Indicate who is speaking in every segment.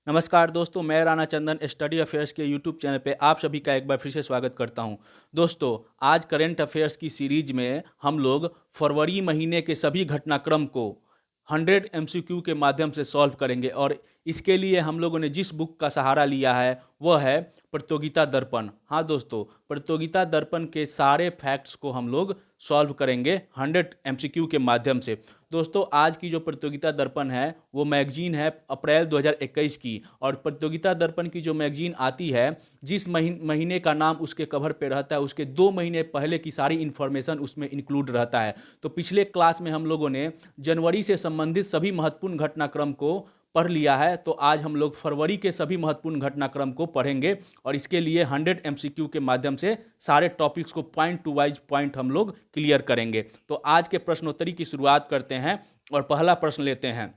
Speaker 1: नमस्कार दोस्तों, मैं राणा चंदन स्टडी अफेयर्स के यूट्यूब चैनल पे आप सभी का एक बार फिर से स्वागत करता हूं। दोस्तों, आज करेंट अफेयर्स की सीरीज में हम लोग फरवरी महीने के सभी घटनाक्रम को 100 एमसीक्यू के माध्यम से सॉल्व करेंगे और इसके लिए हम लोगों ने जिस बुक का सहारा लिया है वह है प्रतियोगिता दर्पण। हाँ दोस्तों, प्रतियोगिता दर्पण के सारे फैक्ट्स को हम लोग सॉल्व करेंगे 100 एमसीक्यू के माध्यम से। दोस्तों, आज की जो प्रतियोगिता दर्पण है वो मैगजीन है अप्रैल 2021 की, और प्रतियोगिता दर्पण की जो मैगजीन आती है, जिस महीने का नाम उसके कवर पे रहता है उसके 2 महीने पहले की सारी इन्फॉर्मेशन उसमें इंक्लूड रहता है। तो पिछले क्लास में हम लोगों ने जनवरी से संबंधित सभी महत्वपूर्ण घटनाक्रम को पढ़ लिया है, तो आज हम लोग फरवरी के सभी महत्वपूर्ण घटनाक्रम को पढ़ेंगे और इसके लिए 100 एमसीक्यू के माध्यम से सारे टॉपिक्स को पॉइंट टू वाइज पॉइंट हम लोग क्लियर करेंगे। तो आज के प्रश्नोत्तरी की शुरुआत करते हैं और पहला प्रश्न लेते हैं।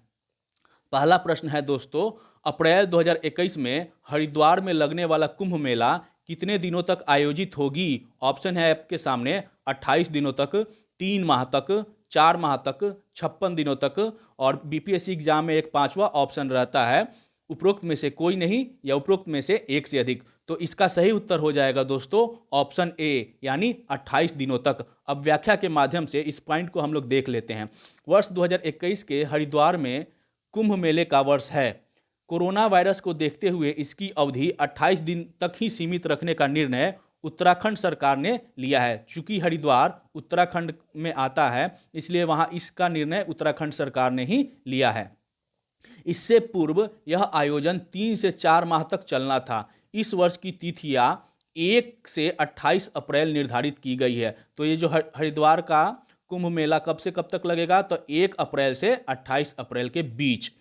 Speaker 1: पहला प्रश्न है दोस्तों, अप्रैल 2021 में हरिद्वार में लगने वाला कुंभ मेला कितने दिनों तक आयोजित होगी? ऑप्शन है आपके सामने 28 दिनों तक, 3 माह तक, 4 माह तक, 56 दिनों तक, और बीपीएससी एग्जाम में एक पांचवा ऑप्शन रहता है उपरोक्त में से कोई नहीं या उपरोक्त में से एक से अधिक। तो इसका सही उत्तर हो जाएगा दोस्तों ऑप्शन ए, यानी 28 दिनों तक। अब व्याख्या के माध्यम से इस पॉइंट को हम लोग देख लेते हैं। वर्ष 2021 के हरिद्वार में कुंभ मेले का वर्ष है। कोरोना वायरस को देखते हुए इसकी अवधि 28 दिन तक ही सीमित रखने का निर्णय उत्तराखंड सरकार ने लिया है। चूंकि हरिद्वार उत्तराखंड में आता है, इसलिए वहां इसका निर्णय उत्तराखंड सरकार ने ही लिया है। इससे पूर्व यह आयोजन 3 से 4 माह तक चलना था। इस वर्ष की तिथियां 1 से 28 अप्रैल निर्धारित की गई है। तो ये जो हरिद्वार का कुंभ मेला कब से कब तक लगेगा? तो 1 अप्रैल से 28 अप्रैल के बीच।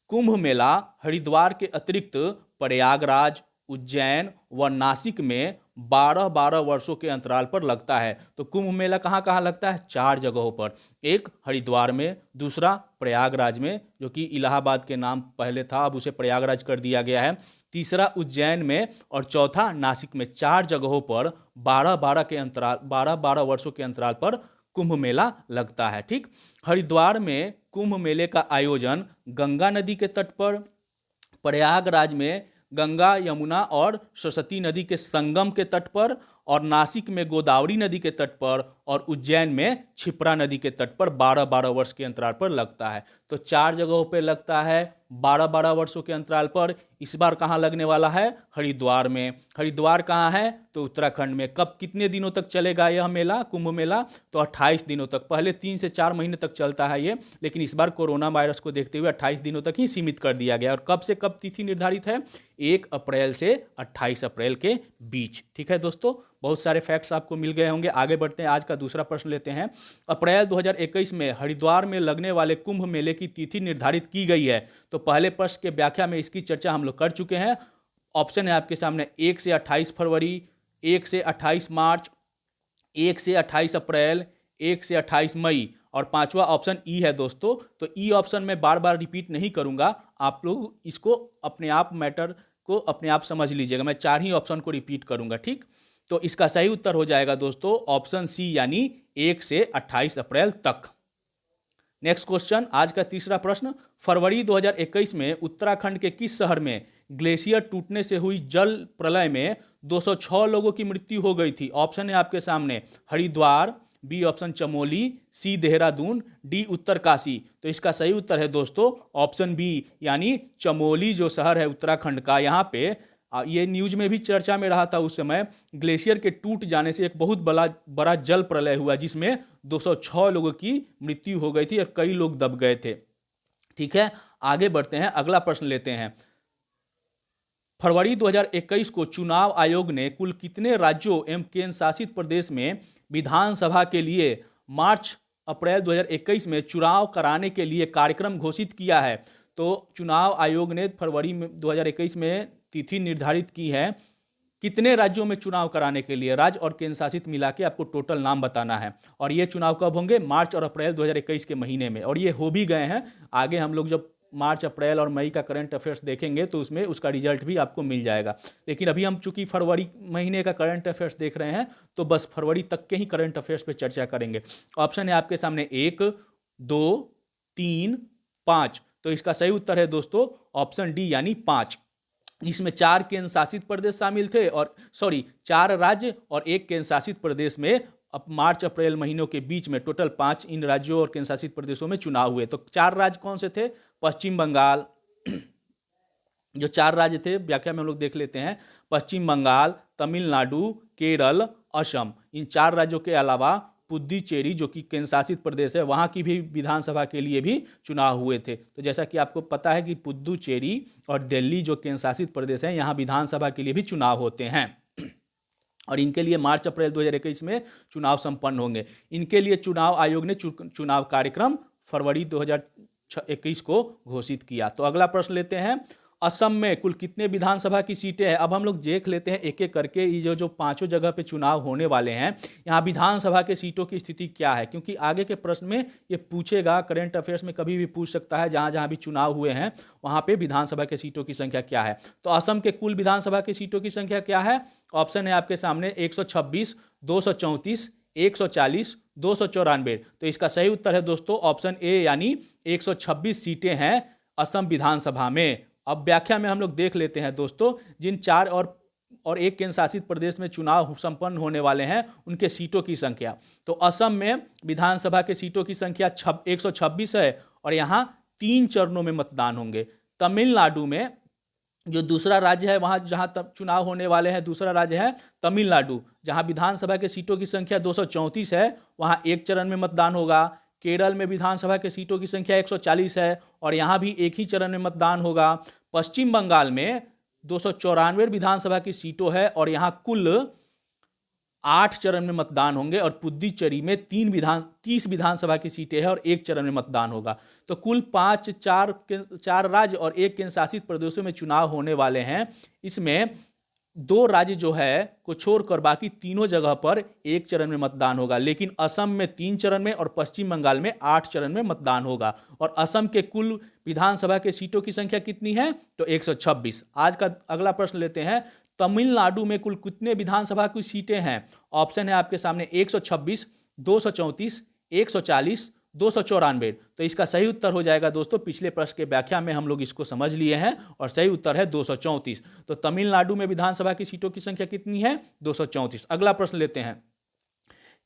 Speaker 1: कुंभ मेला हरिद्वार के अतिरिक्त प्रयागराज, उज्जैन व नासिक में 12-12 वर्षों के अंतराल पर लगता है। तो कुंभ मेला कहाँ कहाँ लगता है? 4 जगहों पर। एक हरिद्वार में, दूसरा प्रयागराज में जो कि इलाहाबाद के नाम पहले था, अब उसे प्रयागराज कर दिया गया है, तीसरा उज्जैन में, और चौथा नासिक में। 4 जगहों पर 12-12 वर्षों के अंतराल पर कुंभ मेला लगता है। ठीक, हरिद्वार में कुंभ मेले का आयोजन गंगा नदी के तट पर, प्रयागराज में गंगा, यमुना और सरस्वती नदी के संगम के तट पर, और नासिक में गोदावरी नदी के तट पर, और उज्जैन में क्षिप्रा नदी के तट पर 12-12 वर्ष के अंतराल पर लगता है। तो 4 जगहों पे लगता है 12-12 वर्षों के अंतराल पर। इस बार कहाँ लगने वाला है? हरिद्वार में। हरिद्वार कहाँ है? तो उत्तराखंड में। कब, कितने दिनों तक चलेगा यह मेला, कुंभ मेला? तो 28 दिनों तक। पहले 3 से 4 महीने तक चलता है ये, लेकिन इस बार कोरोना वायरस को देखते हुए 28 दिनों तक ही सीमित कर दिया गया। और कब से कब तिथि निर्धारित है? 1 अप्रैल से 28 अप्रैल के बीच। ठीक है दोस्तों, बहुत सारे फैक्ट्स आपको मिल गए होंगे। आगे बढ़ते हैं, आज का दूसरा प्रश्न लेते हैं। अप्रैल 2021 में हरिद्वार में लगने वाले कुंभ मेले की तिथि निर्धारित की गई है। तो पहले प्रश्न के व्याख्या में इसकी चर्चा हम लोग कर चुके हैं। ऑप्शन है आपके सामने 1 से 28 फरवरी, 1 से 28 मार्च, 1 से 28 अप्रैल, 1 से 28 मई, और पांचवा ऑप्शन ई है दोस्तों। तो ई ऑप्शन में बार बार रिपीट नहीं करूंगा, आप लोग इसको अपने आप मैटर को अपने आप समझ लीजिएगा। मैं 4 ही ऑप्शन को रिपीट करूंगा। ठीक, तो इसका सही उत्तर हो जाएगा दोस्तों ऑप्शन सी, यानी 1 से 28 अप्रैल तक। नेक्स्ट क्वेश्चन, आज का तीसरा प्रश्न। फरवरी 2021 में उत्तराखंड के किस शहर में ग्लेशियर टूटने से हुई जल प्रलय में 206 लोगों की मृत्यु हो गई थी? ऑप्शन है आपके सामने हरिद्वार, बी ऑप्शन चमोली, सी देहरादून, डी उत्तरकाशी। तो इसका सही उत्तर है दोस्तों ऑप्शन बी, यानी चमोली जो शहर है उत्तराखंड का। यहाँ पे ये न्यूज में भी चर्चा में रहा था उस समय, ग्लेशियर के टूट जाने से एक बहुत बड़ा जल प्रलय हुआ जिसमें 206 लोगों की मृत्यु हो गई थी और कई लोग दब गए थे। ठीक है, आगे बढ़ते हैं, अगला प्रश्न लेते हैं। फरवरी 2021 को चुनाव आयोग ने कुल कितने राज्यों एवं केंद्र शासित प्रदेश में विधानसभा के लिए मार्च अप्रैल 2021 में चुनाव कराने के लिए कार्यक्रम घोषित किया है? तो चुनाव आयोग ने फरवरी 2021 में तिथि निर्धारित की है कितने राज्यों में चुनाव कराने के लिए। राज्य और केंद्र शासित मिला के आपको टोटल नाम बताना है। और ये चुनाव कब होंगे? मार्च और अप्रैल 2021 के महीने में, और ये हो भी गए हैं। आगे हम लोग जब मार्च, अप्रैल और मई का करंट अफेयर्स देखेंगे तो उसमें उसका रिजल्ट भी आपको मिल जाएगा। लेकिन अभी हम चूंकि फरवरी महीने का करंट अफेयर्स देख रहे हैं, तो बस फरवरी तक के ही करंट अफेयर्स पे चर्चा करेंगे। ऑप्शन है आपके सामने 1, 2, 3, 5। तो इसका सही उत्तर है दोस्तों ऑप्शन डी यानी 5। इसमें 4 केंद्र शासित प्रदेश शामिल थे, और 4 राज्य और 1 केंद्र शासित प्रदेश में अब मार्च अप्रैल महीनों के बीच में टोटल 5 इन राज्यों और केंद्र शासित प्रदेशों में चुनाव हुए। तो 4 राज्य कौन से थे? पश्चिम बंगाल, जो 4 राज्य थे व्याख्या में हम लोग देख लेते हैं। पश्चिम बंगाल, तमिलनाडु, केरल, असम। इन 4 राज्यों के अलावा पुद्दुचेरी जो कि केंद्र शासित प्रदेश है, वहाँ की भी विधानसभा के लिए भी चुनाव हुए थे। तो जैसा कि आपको पता है कि पुद्दुचेरी और दिल्ली जो केंद्र शासित प्रदेश है, यहाँ विधानसभा के लिए भी चुनाव होते हैं और इनके लिए मार्च अप्रैल 2021 में चुनाव संपन्न होंगे। इनके लिए चुनाव आयोग ने चुनाव कार्यक्रम फरवरी 2021 को घोषित किया। तो अगला प्रश्न लेते हैं, असम में कुल कितने विधानसभा की सीटें हैं? अब हम लोग देख लेते हैं एक एक करके ये जो 5 जगह पे चुनाव होने वाले हैं, यहाँ विधानसभा के सीटों की स्थिति क्या है, क्योंकि आगे के प्रश्न में ये पूछेगा, करंट अफेयर्स में कभी भी पूछ सकता है, जहाँ जहाँ भी चुनाव हुए हैं वहाँ पे विधानसभा के सीटों की संख्या क्या है। तो असम के कुल विधानसभा की सीटों की संख्या क्या है? ऑप्शन है आपके सामने 126, 234, 140, 294। तो इसका सही उत्तर है दोस्तों ऑप्शन ए यानी 126 सीटें हैं असम विधानसभा में। अब व्याख्या में हम लोग देख लेते हैं दोस्तों, जिन 4 और 1 केंद्र शासित प्रदेश में चुनाव संपन्न होने वाले हैं उनके सीटों की संख्या। तो असम में विधानसभा के सीटों की संख्या 126 है और यहाँ 3 चरणों में मतदान होंगे। तमिलनाडु में जो दूसरा राज्य है, वहाँ जहाँ चुनाव होने वाले हैं, दूसरा राज्य है तमिलनाडु, जहाँ विधानसभा के सीटों की संख्या 234 है, वहाँ 1 चरण में मतदान होगा। केरल में विधानसभा के सीटों की संख्या 140 है और यहाँ भी एक ही चरण में मतदान होगा। पश्चिम बंगाल में 294 विधानसभा की सीटों है और यहाँ कुल 8 चरण में मतदान होंगे और पुद्दुचेरी में 30 विधानसभा की सीटें हैं और 1 चरण में मतदान होगा। तो कुल 4 राज्य और 1 केंद्र शासित प्रदेशों में चुनाव होने वाले हैं। इसमें 2 राज्य जो है को छोड़कर बाकी तीनों जगह पर 1 चरण में मतदान होगा, लेकिन असम में 3 चरण में और पश्चिम बंगाल में 8 चरण में मतदान होगा। और असम के कुल विधानसभा के सीटों की संख्या कितनी है? तो 126। आज का अगला प्रश्न लेते हैं, तमिलनाडु में कुल कितने विधानसभा की सीटें हैं? ऑप्शन है आपके सामने 126, 234, 140, 294। तो इसका सही उत्तर हो जाएगा दोस्तों, पिछले प्रश्न के व्याख्या में हम लोग इसको समझ लिए हैं और सही उत्तर है 234। तो तमिलनाडु में विधानसभा की सीटों की संख्या कितनी है? 234। अगला प्रश्न लेते हैं,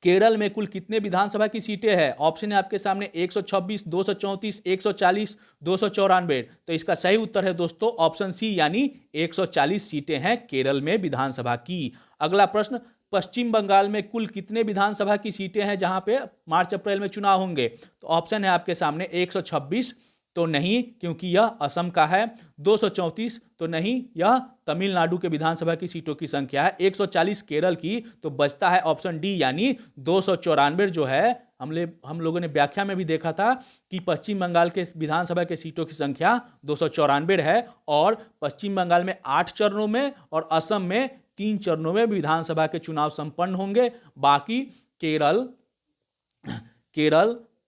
Speaker 1: केरल में कुल कितने विधानसभा की सीटें हैं? ऑप्शन है आपके सामने 126, 234, 140, 294। तो इसका सही उत्तर है दोस्तों ऑप्शन सी यानी 140 सीटें हैं केरल में विधानसभा की। अगला प्रश्न, पश्चिम बंगाल में कुल कितने विधानसभा की सीटें हैं जहां पे मार्च अप्रैल में चुनाव होंगे? तो ऑप्शन है आपके सामने 126, तो नहीं क्योंकि यह असम का है। 234, तो नहीं, यह तमिलनाडु के विधानसभा की सीटों की संख्या है। 140 केरल की, तो बचता है ऑप्शन डी यानी 294 जो है। हम लोगों ने व्याख्या में भी देखा था कि पश्चिम बंगाल के विधानसभा के सीटों की संख्या 294 है और पश्चिम बंगाल में 8 चरणों में और असम में 3 चरणों में विधानसभा के चुनाव संपन्न होंगे। बाकी केरल,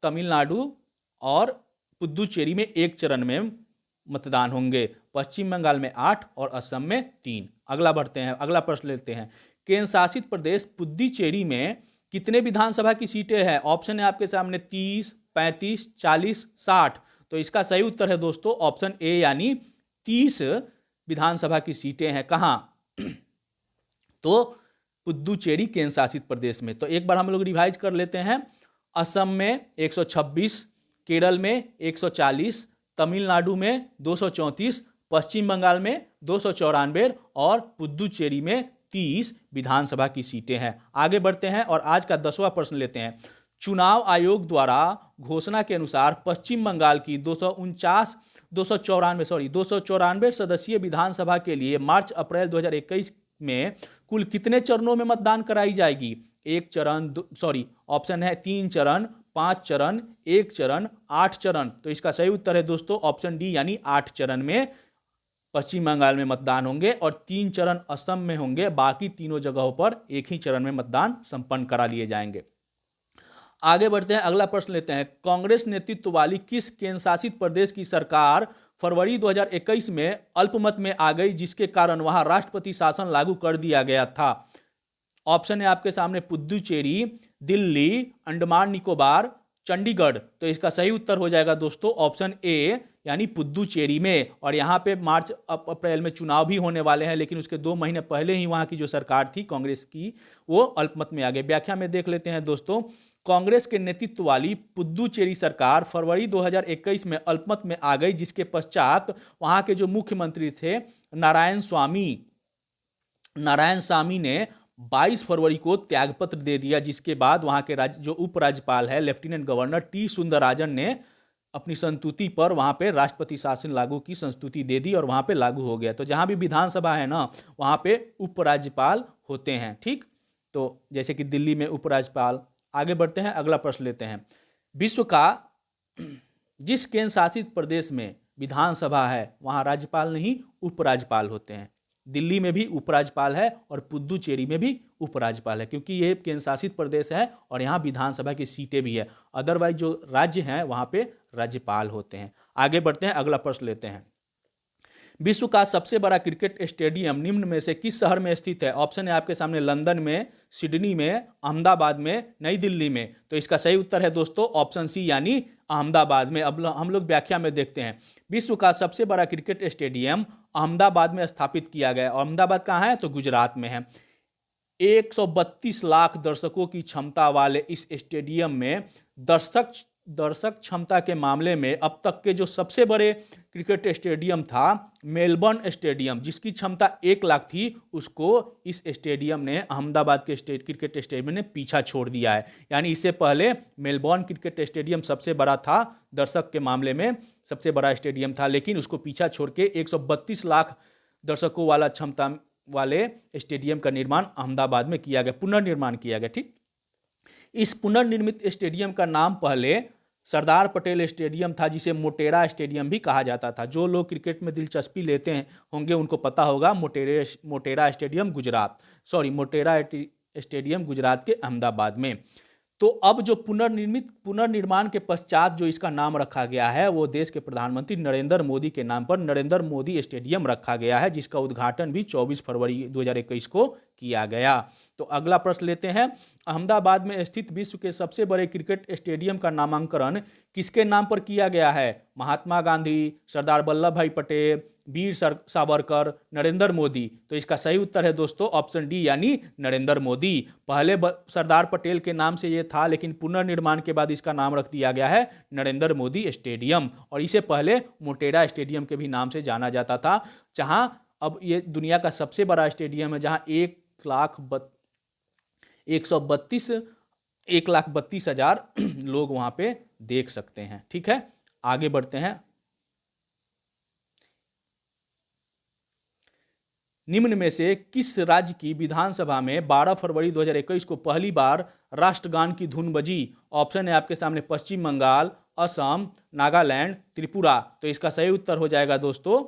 Speaker 1: तमिलनाडु और पुद्दुचेरी में 1 चरण में मतदान होंगे। पश्चिम बंगाल में 8 और असम में 3। अगला बढ़ते हैं, अगला प्रश्न लेते हैं, केंद्र शासित प्रदेश पुद्दुचेरी में कितने विधानसभा की सीटें हैं? ऑप्शन है आपके सामने 30, 35, 40, 60। तो इसका सही उत्तर है दोस्तों ऑप्शन ए यानी 30 विधानसभा की सीटें हैं। कहाँ? तो पुद्दुचेरी केंद्र शासित प्रदेश में। तो एक बार हम लोग रिवाइज कर लेते हैं, असम में 126, केरल में 140, तमिलनाडु में 234, पश्चिम बंगाल में 294 और पुद्दुचेरी में 30 विधानसभा की सीटें हैं। आगे बढ़ते हैं और आज का 10वां प्रश्न लेते हैं, चुनाव आयोग द्वारा घोषणा के अनुसार पश्चिम बंगाल की 294 सदस्यीय विधानसभा के लिए मार्च अप्रैल 2021 में कुल कितने चरणों में मतदान कराई जाएगी? 1 चरण, ऑप्शन है 3 चरण, 5 चरण, 1 चरण, 8 चरण। तो इसका सही उत्तर है दोस्तों ऑप्शन डी यानी 8 चरण में पश्चिम बंगाल में मतदान होंगे और 3 चरण असम में होंगे। बाकी तीनों जगहों पर एक ही चरण में मतदान संपन्न करा लिए जाएंगे। आगे बढ़ते हैं, अगला प्रश्न लेते हैं, कांग्रेस नेतृत्व वाली किस केंद्र शासित प्रदेश की सरकार फरवरी 2021 में अल्पमत में आ गई जिसके कारण वहां राष्ट्रपति शासन लागू कर दिया गया था? ऑप्शन है आपके सामने पुद्दुचेरी, दिल्ली, अंडमान निकोबार, चंडीगढ़। तो इसका सही उत्तर हो जाएगा दोस्तों ऑप्शन ए यानी पुद्दुचेरी में। और यहाँ पे मार्च अप्रैल में चुनाव भी होने वाले हैं, लेकिन उसके 2 महीने पहले ही वहाँ की जो सरकार थी कांग्रेस की, वो अल्पमत में आ गई। व्याख्या में देख लेते हैं दोस्तों। कांग्रेस के नेतृत्व वाली पुद्दुचेरी सरकार फरवरी 2021 में अल्पमत में आ गई, जिसके पश्चात वहाँ के जो मुख्यमंत्री थे नारायण स्वामी ने 22 फरवरी को त्यागपत्र दे दिया, जिसके बाद वहां के जो उपराज्यपाल है लेफ्टिनेंट गवर्नर टी सुंदरराजन ने अपनी संस्तुति पर वहां पे राष्ट्रपति शासन लागू की संस्तुति दे दी और वहां पे लागू हो गया। तो जहां भी विधानसभा है ना, वहां पे उपराज्यपाल होते हैं, ठीक। तो जैसे कि दिल्ली में उपराज्यपाल। आगे बढ़ते हैं, अगला प्रश्न लेते हैं। विश्व का जिस केंद्र शासित प्रदेश में विधानसभा है वहां राज्यपाल नहीं उपराज्यपाल होते हैं। दिल्ली में भी उपराज्यपाल है और पुद्दुचेरी में भी उपराज्यपाल है, क्योंकि ये केंद्र शासित प्रदेश है और यहाँ विधानसभा की सीटें भी है। अदरवाइज जो राज्य हैं वहाँ पे राज्यपाल होते हैं। आगे बढ़ते हैं, अगला प्रश्न लेते हैं। विश्व का सबसे बड़ा क्रिकेट स्टेडियम निम्न में से किस शहर में स्थित है? ऑप्शन है आपके सामने लंदन में, सिडनी में, अहमदाबाद में, नई दिल्ली में। तो इसका सही उत्तर है दोस्तों ऑप्शन सी यानी अहमदाबाद में। अब हम लोग व्याख्या में देखते हैं। विश्व का सबसे बड़ा क्रिकेट स्टेडियम अहमदाबाद में स्थापित किया गया। अहमदाबाद कहाँ है? तो गुजरात में है। 132 लाख दर्शकों की क्षमता वाले इस स्टेडियम में दर्शक क्षमता के मामले में अब तक के जो सबसे बड़े क्रिकेट स्टेडियम था मेलबर्न स्टेडियम, जिसकी क्षमता 1 लाख थी, उसको इस स्टेडियम ने, अहमदाबाद के क्रिकेट स्टेडियम ने पीछा छोड़ दिया है। यानी इससे पहले मेलबर्न क्रिकेट स्टेडियम सबसे बड़ा था, दर्शक के मामले में सबसे बड़ा स्टेडियम था, लेकिन उसको पीछा छोड़ के 132 लाख दर्शकों वाला क्षमता वाले स्टेडियम का निर्माण अहमदाबाद में किया गया, पुनर्निर्माण किया गया, ठीक। इस पुनर्निर्मित स्टेडियम का नाम पहले सरदार पटेल स्टेडियम था, जिसे मोटेरा स्टेडियम भी कहा जाता था। जो लोग क्रिकेट में दिलचस्पी लेते हैं होंगे उनको पता होगा मोटेरा स्टेडियम गुजरात के अहमदाबाद में। तो अब जो पुनर्निर्माण के पश्चात जो इसका नाम रखा गया है वो देश के प्रधानमंत्री नरेंद्र मोदी के नाम पर नरेंद्र मोदी स्टेडियम रखा गया है, जिसका उद्घाटन भी 24 फरवरी 2021 को किया गया। तो अगला प्रश्न लेते हैं। अहमदाबाद में स्थित विश्व के सबसे बड़े क्रिकेट स्टेडियम का नामांकन किसके नाम पर किया गया है? महात्मा गांधी, सरदार वल्लभ भाई पटेल, वीर सावरकर, नरेंद्र मोदी। तो इसका सही उत्तर है दोस्तों ऑप्शन डी यानी नरेंद्र मोदी। पहले सरदार पटेल के नाम से ये था, लेकिन पुनर्निर्माण के बाद इसका नाम रख दिया गया है नरेंद्र मोदी स्टेडियम, और इसे पहले मोटेरा स्टेडियम के भी नाम से जाना जाता था। जहां अब ये दुनिया का सबसे बड़ा स्टेडियम है, जहां 1,32,000 लोग वहां पे देख सकते हैं, ठीक है। आगे बढ़ते हैं। निम्न में से किस राज्य की विधानसभा में 12 फरवरी 2021 को पहली बार राष्ट्रगान की धुन बजी? ऑप्शन है आपके सामने पश्चिम बंगाल, असम, नागालैंड, त्रिपुरा। तो इसका सही उत्तर हो जाएगा दोस्तों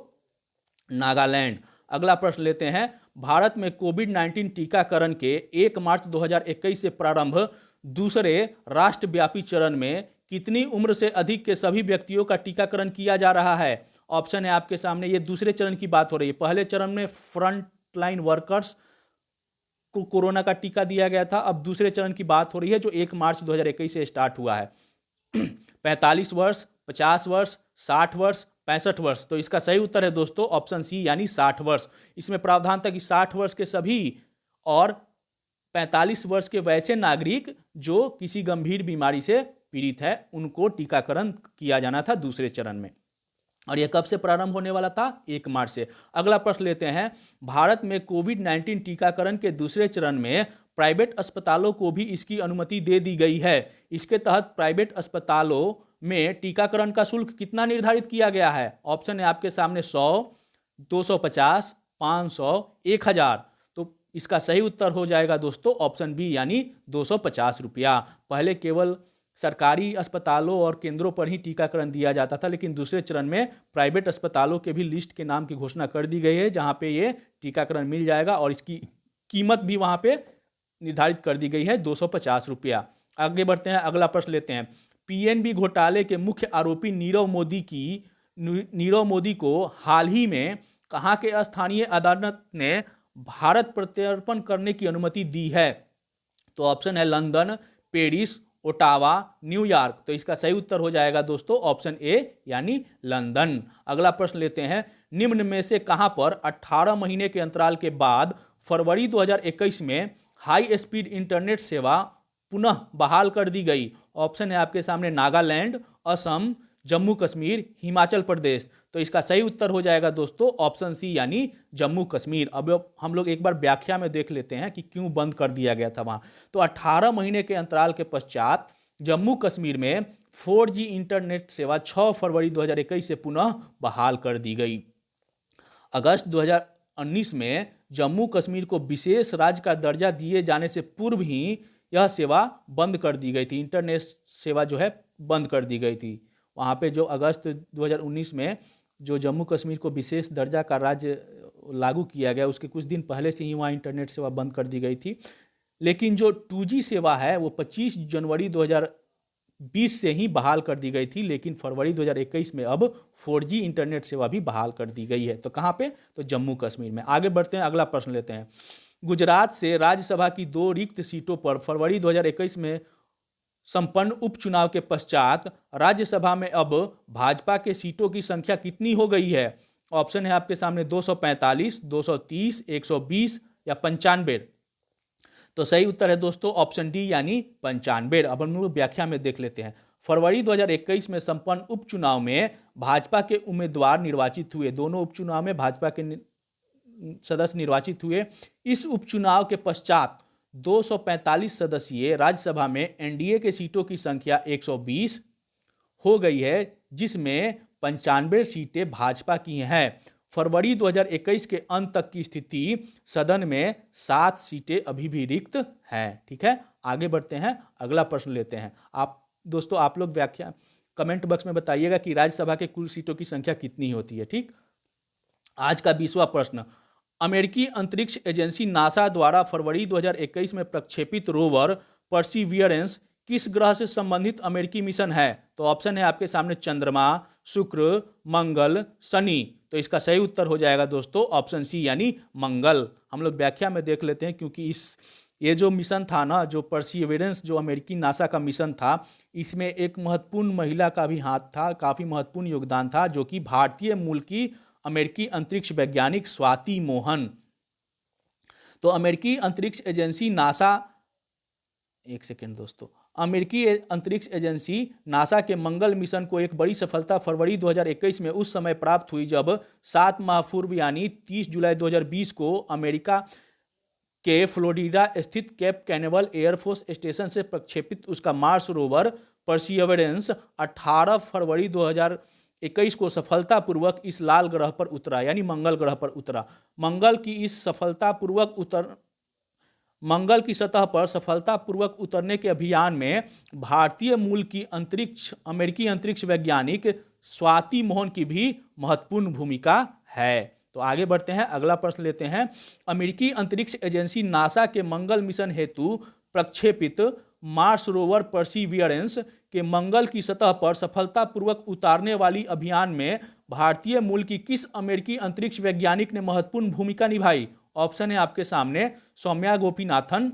Speaker 1: नागालैंड। अगला प्रश्न लेते हैं। भारत में कोविड-19 टीकाकरण के 1 मार्च 2021 से प्रारंभ दूसरे राष्ट्रव्यापी चरण में कितनी उम्र से अधिक के सभी व्यक्तियों का टीकाकरण किया जा रहा है? ऑप्शन है आपके सामने। ये दूसरे चरण की बात हो रही है। पहले चरण में फ्रंट लाइन वर्कर्स को कोरोना का टीका दिया गया था। अब दूसरे चरण की बात हो रही है जो 1 मार्च 2021 से स्टार्ट हुआ है। 45 वर्ष, 50 वर्ष, 60 वर्ष, 65 वर्ष। तो इसका सही उत्तर है दोस्तों ऑप्शन सी यानी 60 वर्ष। इसमें प्रावधान था कि 60 वर्ष के सभी और 45 वर्ष के वैसे नागरिक जो किसी गंभीर बीमारी से पीड़ित है उनको टीकाकरण किया जाना था दूसरे चरण में। और यह कब से प्रारंभ होने वाला था? 1 मार्च से। अगला प्रश्न लेते हैं। भारत में कोविड-19 टीकाकरण के दूसरे चरण में प्राइवेट अस्पतालों को भी इसकी अनुमति दे दी गई है। इसके तहत प्राइवेट अस्पतालों में टीकाकरण का शुल्क कितना निर्धारित किया गया है? ऑप्शन है आपके सामने 100, 250, 500, 1000। तो इसका सही उत्तर हो जाएगा दोस्तों ऑप्शन बी यानी 250 रुपया। पहले केवल सरकारी अस्पतालों और केंद्रों पर ही टीकाकरण दिया जाता था, लेकिन दूसरे चरण में प्राइवेट अस्पतालों के भी लिस्ट के नाम की घोषणा कर दी गई है जहां पे ये टीकाकरण मिल जाएगा और इसकी कीमत भी वहां पे निर्धारित कर दी गई है 250 रुपया। आगे बढ़ते हैं। अगला प्रश्न लेते हैं। पीएनबी घोटाले के मुख्य आरोपी नीरव मोदी को हाल ही में कहां के स्थानीय अदालत ने भारत प्रत्यर्पण करने की अनुमति दी है? तो ऑप्शन है लंदन, पेरिस, ओटावा, न्यूयॉर्क। तो इसका सही उत्तर हो जाएगा दोस्तों ऑप्शन ए यानी लंदन। अगला प्रश्न लेते हैं, निम्न में से कहां पर 18 महीने के अंतराल के बाद फरवरी 2021 में हाई स्पीड इंटरनेट सेवा पुनः बहाल कर दी गई? ऑप्शन है आपके सामने नागालैंड, असम, जम्मू कश्मीर, हिमाचल प्रदेश। तो इसका सही उत्तर हो जाएगा दोस्तों ऑप्शन सी यानी जम्मू कश्मीर। अब हम लोग एक बार व्याख्या में देख लेते हैं कि क्यों बंद कर दिया गया था वहां। तो 18 महीने के अंतराल के पश्चात जम्मू कश्मीर में 4G इंटरनेट सेवा 6 फरवरी 2021 से पुनः बहाल कर दी गई। अगस्त 2019 में जम्मू कश्मीर को विशेष राज्य का दर्जा दिए जाने से पूर्व ही यह सेवा बंद कर दी गई थी। इंटरनेट सेवा जो है बंद कर दी गई थी। वहाँ पे जो अगस्त 2019 में जो जम्मू कश्मीर को विशेष दर्जा का राज्य लागू किया गया, उसके कुछ दिन पहले से ही वहाँ इंटरनेट सेवा बंद कर दी गई थी। लेकिन जो 2G सेवा है वो 25 जनवरी 2020 से ही बहाल कर दी गई थी, लेकिन फरवरी 2021 में अब 4G इंटरनेट सेवा भी बहाल कर दी गई है। तो कहाँ पे? तो जम्मू कश्मीर में। आगे बढ़ते हैं, अगला प्रश्न लेते हैं। गुजरात से राज्यसभा की 2 रिक्त सीटों पर फरवरी 2021 में संपन्न उपचुनाव के पश्चात राज्यसभा में अब भाजपा के सीटों की संख्या कितनी हो गई है? ऑप्शन है आपके सामने 245, 230, 120 या 95। तो सही उत्तर है दोस्तों ऑप्शन डी यानी 95। अब हम लोग व्याख्या में देख लेते हैं। फरवरी 2021 में संपन्न उपचुनाव में भाजपा के उम्मीदवार निर्वाचित हुए। दोनों उपचुनाव में भाजपा के सदस्य निर्वाचित हुए। इस उपचुनाव के पश्चात 245 सदस्यीय राज्यसभा में एनडीए के सीटों की संख्या 120 हो गई है, जिसमें 95 सीटें भाजपा की हैं। फरवरी 2021 के अंत तक की स्थिति सदन में 7 सीटें अभी भी रिक्त हैं। ठीक है, आगे बढ़ते हैं, अगला प्रश्न लेते हैं। दोस्तों आप लोग व्याख्या कमेंट बॉक्स में बताइएगा कि राज्यसभा के कुल सीटों की संख्या कितनी होती है। ठीक, आज का 20वां प्रश्न, अमेरिकी अंतरिक्ष एजेंसी नासा द्वारा फरवरी 2021 में प्रक्षेपित रोवर परसिवियरेंस किस ग्रह से संबंधित अमेरिकी मिशन है? तो ऑप्शन है आपके सामने चंद्रमा, शुक्र, मंगल, शनि। तो इसका सही उत्तर हो जाएगा दोस्तों ऑप्शन सी यानी मंगल। हम लोग व्याख्या में देख लेते हैं, क्योंकि ये जो मिशन था ना, जो परसिवियरेंस जो अमेरिकी नासा का मिशन था, इसमें एक महत्वपूर्ण महिला का भी हाथ था, काफ़ी महत्वपूर्ण योगदान था, जो कि भारतीय मूल की अमेरिकी अंतरिक्ष वैज्ञानिक स्वाति मोहन। तो अमेरिकी अंतरिक्ष एजेंसी नासा, एक सेकेंड दोस्तों, अमेरिकी अंतरिक्ष एजेंसी नासा के मंगल मिशन को एक बड़ी सफलता फरवरी 2021 में उस समय प्राप्त हुई जब 7 माह पूर्व यानी 30 जुलाई 2020 को अमेरिका के फ्लोरिडा स्थित कैप कैनेवल एयरफोर्स स्टेशन से प्रक्षेपित उसका मार्स रोवर परसिवरेंस 18 फरवरी 2021 को सफलतापूर्वक इस लाल ग्रह पर उतरा, यानी मंगल ग्रह पर उतरा। मंगल की सतह पर सफलतापूर्वक उतरने के अभियान में भारतीय मूल की अमेरिकी अंतरिक्ष वैज्ञानिक स्वाति मोहन की भी महत्वपूर्ण भूमिका है। तो आगे बढ़ते हैं, अगला प्रश्न लेते हैं। अमेरिकी अंतरिक्ष एजेंसी नासा के मंगल मिशन हेतु प्रक्षेपित मार्स रोवर परसिवियरेंस के मंगल की सतह पर सफलतापूर्वक उतारने वाली अभियान में भारतीय मूल की किस अमेरिकी अंतरिक्ष वैज्ञानिक ने महत्वपूर्ण भूमिका निभाई? ऑप्शन है आपके सामने सौम्या गोपीनाथन,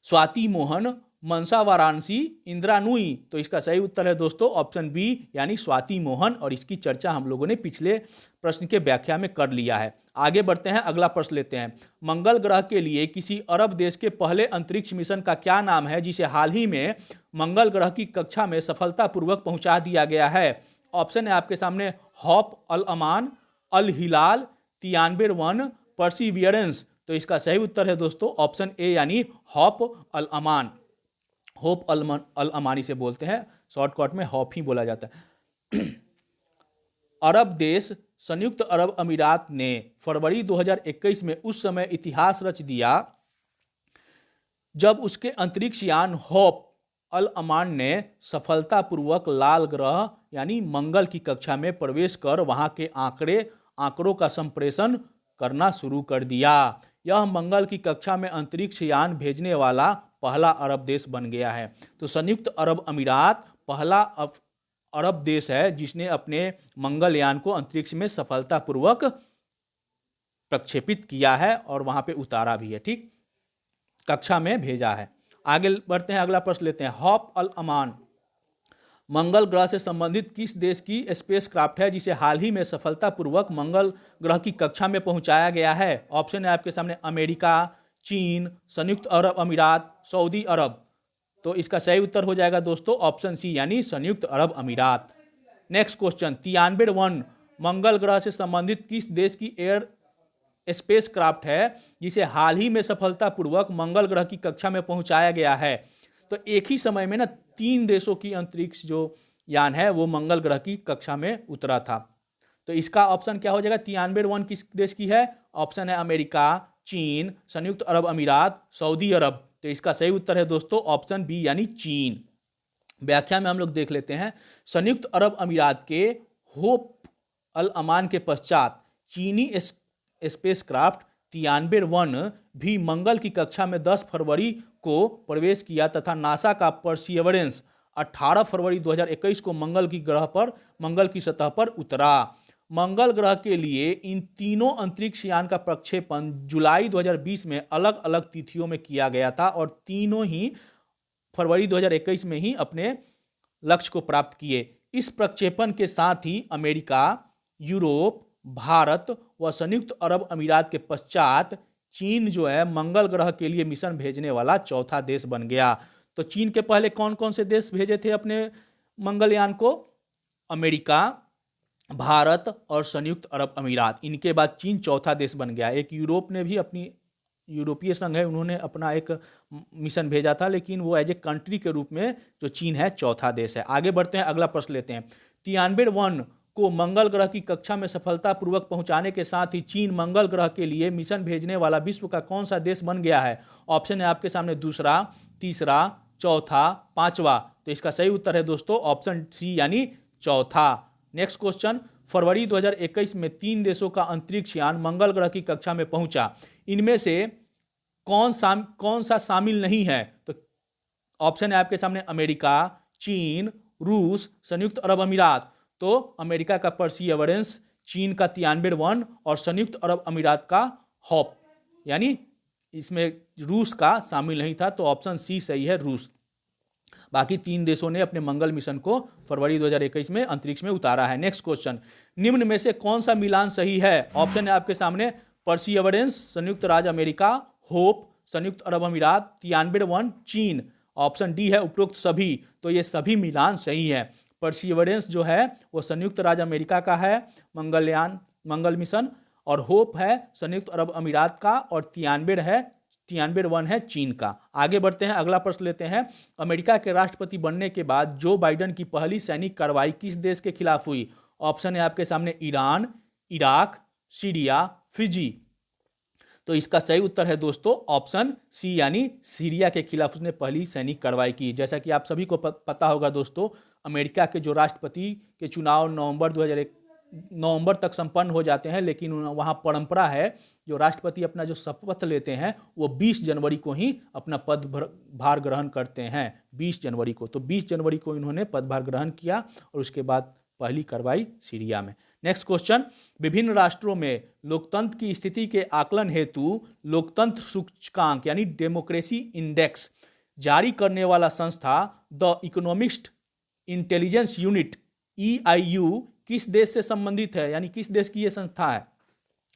Speaker 1: स्वाति मोहन, मनसा वाराणसी, इंदिरा नूई। तो इसका सही उत्तर है दोस्तों ऑप्शन बी यानी स्वाति मोहन, और इसकी चर्चा हम लोगों ने पिछले प्रश्न के व्याख्या में कर लिया है। आगे बढ़ते हैं, अगला प्रश्न लेते हैं। मंगल ग्रह के लिए किसी अरब देश के पहले अंतरिक्ष मिशन का क्या नाम है, जिसे हाल ही में मंगल ग्रह की कक्षा में सफलतापूर्वक पहुंचा दिया गया है? ऑप्शन है आपके सामने हॉप अल अमान, अल हिलाल, तियानबेर 1, परसिवियरेंस। तो इसका सही उत्तर है दोस्तों ऑप्शन ए यानी हॉप अल अमान। होप अल अमानी से बोलते हैं, शॉर्टकट में हॉप ही बोला जाता है। अरब देश संयुक्त अरब अमीरात ने फरवरी 2021 में उस समय इतिहास रच दिया जब उसके अंतरिक्ष यान होप अल अमान ने सफलतापूर्वक लाल ग्रह यानी मंगल की कक्षा में प्रवेश कर वहां के आंकड़ों का संप्रेषण करना शुरू कर दिया। यह मंगल की कक्षा में अंतरिक्ष यान भेजने वाला पहला अरब देश बन गया है। तो संयुक्त अरब अमीरात पहला अरब देश है जिसने अपने मंगलयान को अंतरिक्ष में सफलतापूर्वक प्रक्षेपित किया है और वहां पे उतारा भी है। ठीक, कक्षा में भेजा है। आगे बढ़ते हैं, अगला प्रश्न लेते हैं। हॉप अल अमान मंगल ग्रह से संबंधित किस देश की स्पेस क्राफ्ट है जिसे हाल ही में सफलतापूर्वक मंगल ग्रह की कक्षा में पहुंचाया गया है? ऑप्शन है आपके सामने अमेरिका, चीन, संयुक्त अरब अमीरात, सऊदी अरब। तो इसका सही उत्तर हो जाएगा दोस्तों ऑप्शन सी यानी संयुक्त अरब अमीरात। नेक्स्ट क्वेश्चन, तियानबे वन मंगल ग्रह से संबंधित किस देश की एयर स्पेस क्राफ्ट है जिसे हाल ही में सफलतापूर्वक मंगल ग्रह की कक्षा में पहुंचाया गया है? तो एक ही समय में ना 3 देशों की अंतरिक्ष जो यान है वो मंगल ग्रह की कक्षा में उतरा था। तो इसका ऑप्शन क्या हो जाएगा? 93 किस देश की है? ऑप्शन है अमेरिका, चीन, संयुक्त अरब अमीरात, सऊदी अरब। तो इसका सही उत्तर है दोस्तों ऑप्शन बी यानी चीन। व्याख्या में हम लोग देख लेते हैं। संयुक्त अरब अमीरात के होप अल अमान के पश्चात चीनी स्पेसक्राफ्ट तियानबे-1 भी मंगल की कक्षा में 10 फरवरी को प्रवेश किया तथा नासा का परसिवरेंस 18 फरवरी 2021 को मंगल की सतह पर उतरा। मंगल ग्रह के लिए इन तीनों अंतरिक्ष यान का प्रक्षेपण जुलाई 2020 में अलग अलग तिथियों में किया गया था और तीनों ही फरवरी 2021 में ही अपने लक्ष्य को प्राप्त किए। इस प्रक्षेपण के साथ ही अमेरिका, यूरोप, भारत व संयुक्त अरब अमीरात के पश्चात चीन जो है मंगल ग्रह के लिए मिशन भेजने वाला चौथा देश बन गया। तो चीन के पहले कौन कौन से देश भेजे थे अपने मंगलयान को? अमेरिका, भारत और संयुक्त अरब अमीरात। इनके बाद चीन चौथा देश बन गया। एक यूरोप ने भी अपनी यूरोपीय संघ है, उन्होंने अपना एक मिशन भेजा था, लेकिन वो एज ए कंट्री के रूप में जो चीन है चौथा देश है। आगे बढ़ते हैं, अगला प्रश्न लेते हैं। तियानबे-1 को मंगल ग्रह की कक्षा में सफलतापूर्वक पहुंचाने के साथ ही चीन मंगल ग्रह के लिए मिशन भेजने वाला विश्व का कौन सा देश बन गया है? ऑप्शन है आपके सामने दूसरा, तीसरा, चौथा, पांचवा। तो इसका सही उत्तर है दोस्तों ऑप्शन सी यानी चौथा। नेक्स्ट क्वेश्चन, फरवरी 2021 में 3 देशों का अंतरिक्ष यान मंगल ग्रह की कक्षा में पहुंचा। इनमें से कौन सा शामिल नहीं है? तो ऑप्शन है आपके सामने अमेरिका, चीन, रूस, संयुक्त अरब अमीरात। तो अमेरिका का परसिवरेंस, चीन का तियानबे-1 और संयुक्त अरब अमीरात का हॉप, यानी इसमें रूस का शामिल नहीं था। तो ऑप्शन सी सही है, रूस। बाकी 3 देशों ने अपने मंगल मिशन को फरवरी 2021 में अंतरिक्ष में उतारा है। नेक्स्ट क्वेश्चन, निम्न में से कौन सा मिलान सही है? ऑप्शन है आपके सामने परसिवरेंस, संयुक्त राज्य अमेरिका, होप, संयुक्त अरब अमीरात, तियानबे-1, चीन। ऑप्शन डी है उपरोक्त सभी। तो ये सभी मिलान सही है। परसिवरेंस जो है वो संयुक्त राज्य अमेरिका का है मंगल मिशन, और होप है संयुक्त अरब अमीरात का, और तियानबे-1 है चीन का। आगे बढ़ते हैं, अगला प्रश्न लेते हैं। अमेरिका के राष्ट्रपति बनने के बाद जो बाइडेन की पहली सैनिक कार्रवाई किस देश के खिलाफ हुई? ऑप्शन है आपके सामने ईरान, इराक, सीरिया, फिजी। तो इसका सही उत्तर है दोस्तों ऑप्शन सी यानी सीरिया के खिलाफ उसने पहली सैनिक कार्रवाई की। जैसा कि आप सभी को पता होगा दोस्तों, अमेरिका के जो राष्ट्रपति के चुनाव नवंबर तक संपन्न हो जाते हैं, लेकिन वहाँ परंपरा है जो राष्ट्रपति अपना जो शपथ लेते हैं वो 20 जनवरी को ही अपना पदभार ग्रहण करते हैं। 20 जनवरी को, तो 20 जनवरी को इन्होंने पदभार ग्रहण किया और उसके बाद पहली कार्रवाई सीरिया में। नेक्स्ट क्वेश्चन, विभिन्न राष्ट्रों में लोकतंत्र की स्थिति के आकलन हेतु लोकतंत्र सूचकांक यानी डेमोक्रेसी इंडेक्स जारी करने वाला संस्था the economist intelligence unit EIU किस देश से संबंधित है, यानी किस देश की यह संस्था है?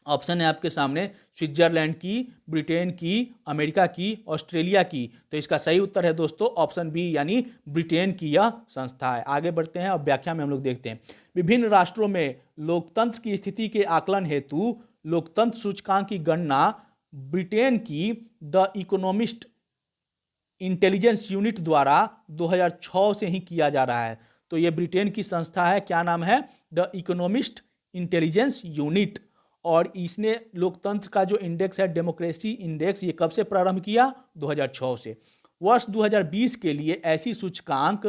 Speaker 1: ऑप्शन है आपके सामने स्विट्जरलैंड की, ब्रिटेन की, अमेरिका की, ऑस्ट्रेलिया की। तो इसका सही उत्तर है दोस्तों ऑप्शन बी यानी ब्रिटेन की यह संस्था है। आगे बढ़ते हैं और व्याख्या में हम लोग देखते हैं। विभिन्न राष्ट्रों में लोकतंत्र की स्थिति के आकलन हेतु लोकतंत्र सूचकांक की गणना ब्रिटेन की द इकोनॉमिस्ट इंटेलिजेंस यूनिट द्वारा 2006 से ही किया जा रहा है। तो ये ब्रिटेन की संस्था है, क्या नाम है? The economist intelligence unit. और इसने लोकतंत्र का जो इंडेक्स है डेमोक्रेसी इंडेक्स, ये कब से प्रारंभ किया? 2006 से। वर्ष 2020 के लिए ऐसी सूचकांक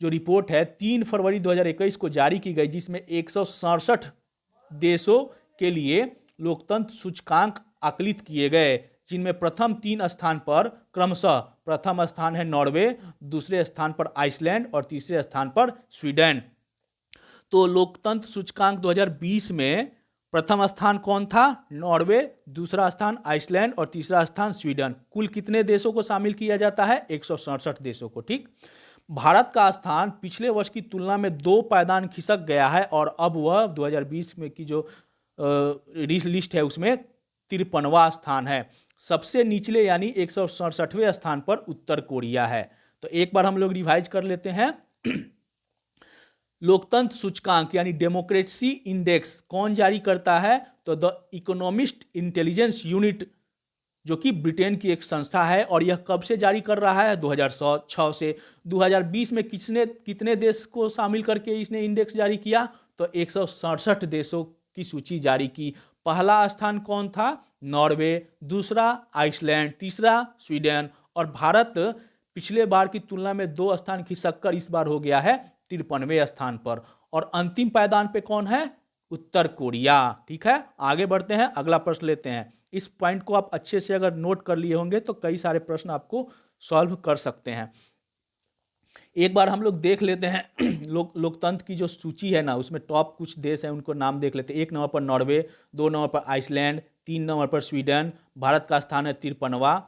Speaker 1: जो रिपोर्ट है 3 फरवरी 2021 को जारी की गई, जिसमें 167 देशों के लिए लोकतंत्र सूचकांक आकलित किए गए, जिनमें प्रथम 3 स्थान पर क्रमशः प्रथम स्थान है नॉर्वे, दूसरे स्थान पर आइसलैंड और तीसरे स्थान पर स्वीडन। तो लोकतंत्र सूचकांक 2020 में
Speaker 2: प्रथम स्थान कौन था? नॉर्वे, दूसरा स्थान आइसलैंड और तीसरा स्थान स्वीडन। कुल कितने देशों को शामिल किया जाता है? 167 देशों को। ठीक। भारत का स्थान पिछले वर्ष की तुलना में 2 पायदान खिसक गया है और अब वह 2020 में की जो लिस्ट है उसमें 53वां स्थान है। सबसे निचले यानी 167वें स्थान पर उत्तर कोरिया है। तो एक बार हम लोग रिवाइज कर लेते हैं। लोकतंत्र सूचकांक यानी डेमोक्रेसी इंडेक्स कौन जारी करता है? तो द इकोनॉमिस्ट इंटेलिजेंस यूनिट, जो कि ब्रिटेन की एक संस्था है। और यह कब से जारी कर रहा है? 2006 से। 2020 में कितने देश को शामिल करके इसने इंडेक्स जारी किया? तो 167 देशों की सूची जारी की। पहला स्थान कौन था? नॉर्वे, दूसरा आइसलैंड, तीसरा स्वीडन। और भारत पिछले बार की तुलना में 2 स्थान खिसक कर इस बार हो गया है 53वें स्थान पर। और अंतिम पायदान पे कौन है? उत्तर कोरिया। ठीक है, आगे बढ़ते हैं, अगला प्रश्न लेते हैं। इस पॉइंट को आप अच्छे से अगर नोट कर लिए होंगे तो कई सारे प्रश्न आपको सॉल्व कर सकते हैं। एक बार हम लोग देख लेते हैं लोकतंत्र की जो सूची है ना, उसमें टॉप कुछ देश हैं उनको नाम देख लेते हैं। 1 नंबर पर नॉर्वे, 2 नंबर पर आइसलैंड, 3 नंबर पर स्वीडन। भारत का स्थान है 53वां।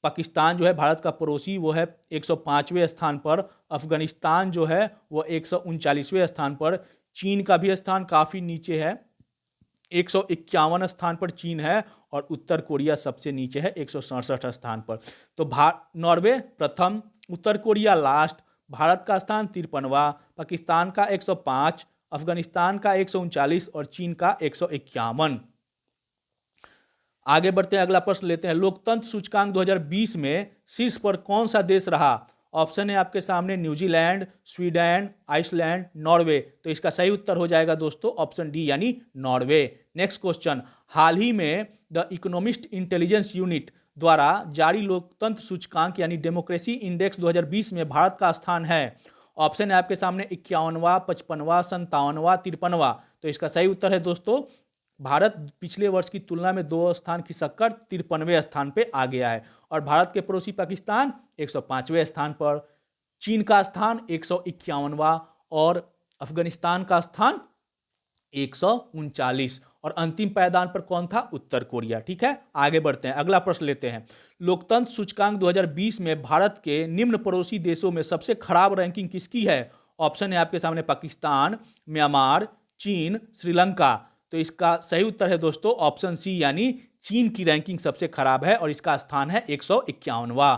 Speaker 2: पाकिस्तान जो है भारत का पड़ोसी, वो है 105वें स्थान पर। अफगानिस्तान जो है वो 139वें स्थान पर। चीन का भी स्थान काफ़ी नीचे है, 151 स्थान पर चीन है। और उत्तर कोरिया सबसे नीचे है 167 स्थान पर। तो नॉर्वे प्रथम, उत्तर कोरिया लास्ट, भारत का स्थान 53वां, पाकिस्तान का 105, अफगानिस्तान का 139 और चीन का 151। आगे बढ़ते हैं, अगला प्रश्न लेते हैं। लोकतंत्र सूचकांक 2020 में शीर्ष पर कौन सा देश रहा? ऑप्शन है आपके सामने न्यूजीलैंड, स्वीडन, आइसलैंड, नॉर्वे। तो इसका सही उत्तर हो जाएगा दोस्तों ऑप्शन डी यानी नॉर्वे। नेक्स्ट क्वेश्चन, हाल ही में द इकोनॉमिस्ट इंटेलिजेंस यूनिट द्वारा जारी लोकतंत्र सूचकांक यानी डेमोक्रेसी इंडेक्स 2020 में भारत का स्थान है। ऑप्शन है आपके सामने 51वां, 55वां, 57वां, 53वां। तो इसका सही उत्तर है दोस्तों, भारत पिछले वर्ष की तुलना में 2 स्थान खिसककर 53वें स्थान पे आ गया है। और भारत के पड़ोसी पाकिस्तान 105वें स्थान पर, चीन का स्थान 151वां और अफगानिस्तान का स्थान 139। और अंतिम पायदान पर कौन था? उत्तर कोरिया। ठीक है, आगे बढ़ते हैं, अगला प्रश्न लेते हैं। लोकतंत्र सूचकांक 2020 में भारत के निम्न पड़ोसी देशों में सबसे खराब रैंकिंग किसकी है? ऑप्शन है आपके सामने पाकिस्तान, म्यांमार, चीन, श्रीलंका। तो इसका सही उत्तर है दोस्तों ऑप्शन सी यानी चीन की रैंकिंग सबसे खराब है और इसका स्थान है 151वां।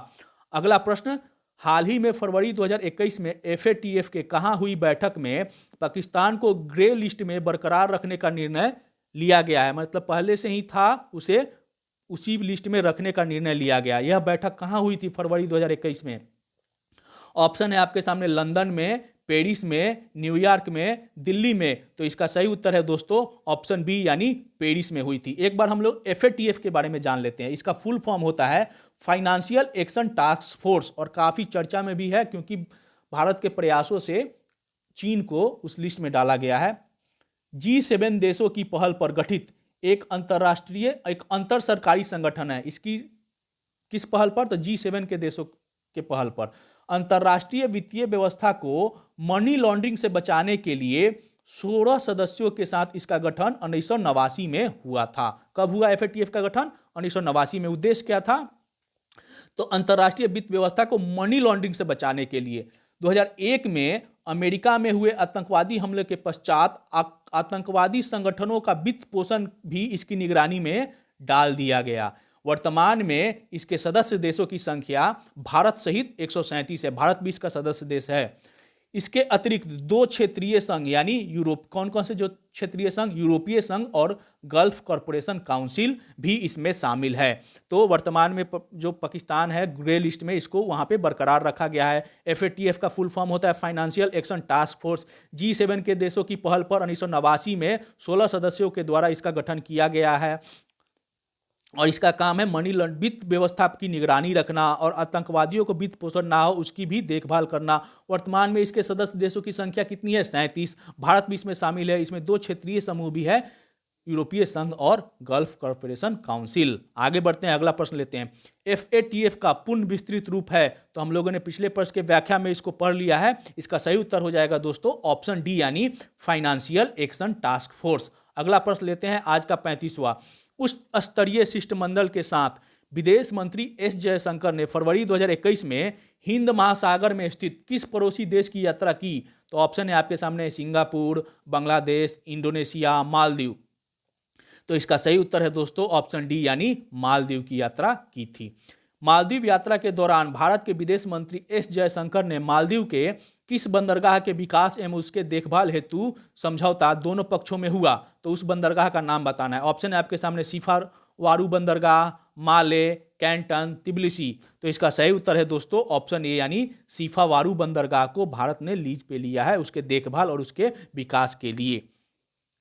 Speaker 2: अगला प्रश्न, हाल ही में फरवरी 2021 में FATF के कहाँ हुई बैठक में पाकिस्तान को ग्रे लिस्ट में बरकरार रखने का निर्णय लिया गया है? मतलब पहले से ही था, उसे उसी लिस्ट में रखने का निर्णय लिया गया। यह बैठक कहाँ हुई थी फरवरी 2021 में? ऑप्शन है आपके सामने लंदन में, पेरिस में, न्यूयॉर्क में, दिल्ली में। तो इसका सही उत्तर है दोस्तों ऑप्शन बी यानी पेरिस में हुई थी। एक बार हम लोग FATF के बारे में जान लेते हैं। इसका फुल फॉर्म होता है फाइनेंशियल एक्शन टास्क फोर्स और काफ़ी चर्चा में भी है क्योंकि भारत के प्रयासों से चीन को उस लिस्ट में डाला गया है। G7 देशों की पहल पर गठित एक अंतर सरकारी संगठन है। इसकी किस पहल पर? तो G7 के देशों के पहल पर। अंतर्राष्ट्रीय वित्तीय व्यवस्था को मनी लॉन्ड्रिंग से बचाने के लिए 16 सदस्यों के साथ इसका गठन 1989 में हुआ था। कब हुआ FATF का गठन? 1989 में। उद्देश्य क्या था? तो अंतर्राष्ट्रीय वित्त व्यवस्था को मनी लॉन्ड्रिंग से बचाने के लिए। 2001 में अमेरिका में हुए आतंकवादी हमले के पश्चात आतंकवादी संगठनों का वित्त पोषण भी इसकी निगरानी में डाल दिया गया। वर्तमान में इसके सदस्य देशों की संख्या भारत सहित 137 है। भारत भी इसका सदस्य देश है। इसके अतिरिक्त 2 क्षेत्रीय संघ यानी यूरोप, कौन कौन से जो क्षेत्रीय संघ? यूरोपीय संघ और गल्फ कॉरपोरेशन काउंसिल भी इसमें शामिल है। तो वर्तमान में जो पाकिस्तान है ग्रे लिस्ट में, इसको वहां पे बरकरार रखा गया है। FATF का फुल फॉर्म होता है financial action task force. G7 के देशों की पहल पर 1989 में 16 सदस्यों के द्वारा इसका गठन किया गया है और इसका काम है मनी वित्त व्यवस्था की निगरानी रखना और आतंकवादियों को वित्त पोषण ना हो उसकी भी देखभाल करना। वर्तमान में इसके सदस्य देशों की संख्या कितनी है? 37। भारत भी इसमें शामिल है। इसमें 2 क्षेत्रीय समूह भी है, यूरोपीय संघ और गल्फ कॉरपोरेशन काउंसिल। आगे बढ़ते हैं, अगला प्रश्न लेते हैं। FATF का पूर्ण विस्तृत रूप है? तो हम लोगों ने पिछले प्रश्न के व्याख्या में इसको पढ़ लिया है। इसका सही उत्तर हो जाएगा दोस्तों ऑप्शन डी यानी फाइनेंशियल एक्शन टास्क फोर्स। अगला प्रश्न लेते हैं आज का 35वां। उच्च स्तरीय शिष्टमंडल के साथ विदेश मंत्री एस जयशंकर ने फरवरी 2021 में हिंद महासागर में स्थित किस पड़ोसी देश की यात्रा की? तो ऑप्शन है आपके सामने सिंगापुर, बांग्लादेश, इंडोनेशिया, मालदीव। तो इसका सही उत्तर है दोस्तों ऑप्शन डी यानी मालदीव की यात्रा की थी। मालदीव यात्रा के दौरान भारत के विदेश मंत्री एस जयशंकर ने मालदीव के किस बंदरगाह के विकास एवं उसके देखभाल हेतु समझौता दोनों पक्षों में हुआ? तो उस बंदरगाह का नाम बताना है। ऑप्शन है आपके सामने सिफावारू बंदरगाह, माले, कैंटन, तिबिलिसी। तो इसका सही उत्तर है दोस्तों ऑप्शन ए यानी सिफावारू बंदरगाह को भारत ने लीज पे लिया है उसके देखभाल और उसके विकास के लिए।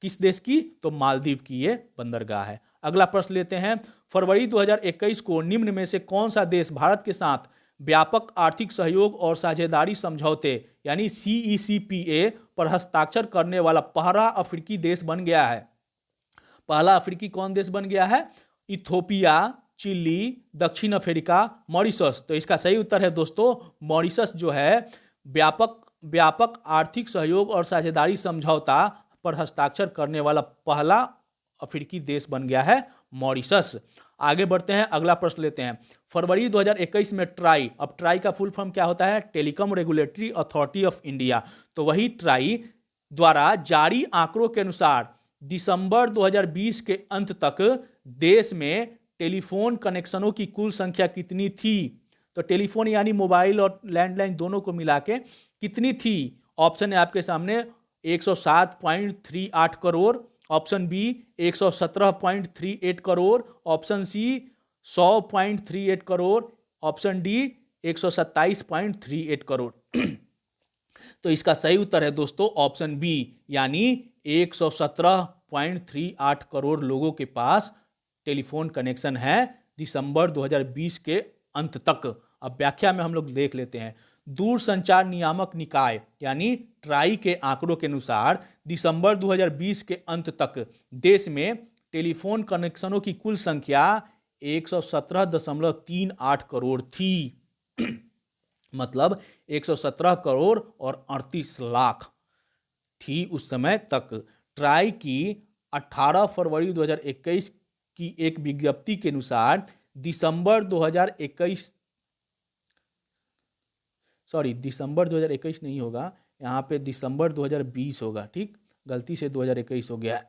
Speaker 2: किस देश की? तो मालदीव की ये बंदरगाह है। अगला प्रश्न लेते हैं। फरवरी 2021 को निम्न में से कौन सा देश भारत के साथ व्यापक आर्थिक सहयोग और साझेदारी समझौते यानी CECPA पर हस्ताक्षर करने वाला पहला अफ्रीकी देश बन गया है? पहला अफ्रीकी कौन देश बन गया है? इथोपिया, चिली, दक्षिण अफ्रीका, मॉरिशस। तो इसका सही उत्तर है दोस्तों मॉरिशस जो है व्यापक आर्थिक सहयोग और साझेदारी समझौता पर हस्ताक्षर करने वाला पहला अफ्रीकी देश बन गया है मॉरिशस। आगे बढ़ते हैं, अगला प्रश्न लेते हैं। फरवरी 2021 में ट्राई, अब ट्राई का फुल फॉर्म क्या होता है? Telecom regulatory authority of India. तो वही ट्राई द्वारा जारी आंकड़ों के अनुसार दिसंबर 2020 के अंत तक देश में टेलीफोन कनेक्शनों की कुल संख्या कितनी थी? तो टेलीफोन यानी मोबाइल और लैंडलाइन दोनों को मिला के कितनी थी? ऑप्शन है आपके सामने 107.38 crore, option B 117.38 crore, option C 100.38 crore, option D 127.38 crore. तो इसका सही उत्तर है दोस्तों ऑप्शन बी यानी 117.38 करोड़ लोगों के पास टेलीफोन कनेक्शन है दिसंबर 2020 के अंत तक। अब व्याख्या में हम लोग देख लेते हैं। दूरसंचार नियामक निकाय यानी ट्राई के आंकड़ों के अनुसार दिसंबर 2020 के अंत तक देश में टेलीफोन कनेक्शनों की कुल संख्या 117.38 करोड़ थी। मतलब 117 करोड़ और 38 लाख थी उस समय तक। ट्राई की 18 फरवरी 2021 की एक विज्ञप्ति के अनुसार दिसंबर 2021 नहीं होगा, यहाँ पे दिसंबर 2020 होगा, ठीक, गलती से 2021 हो गया है।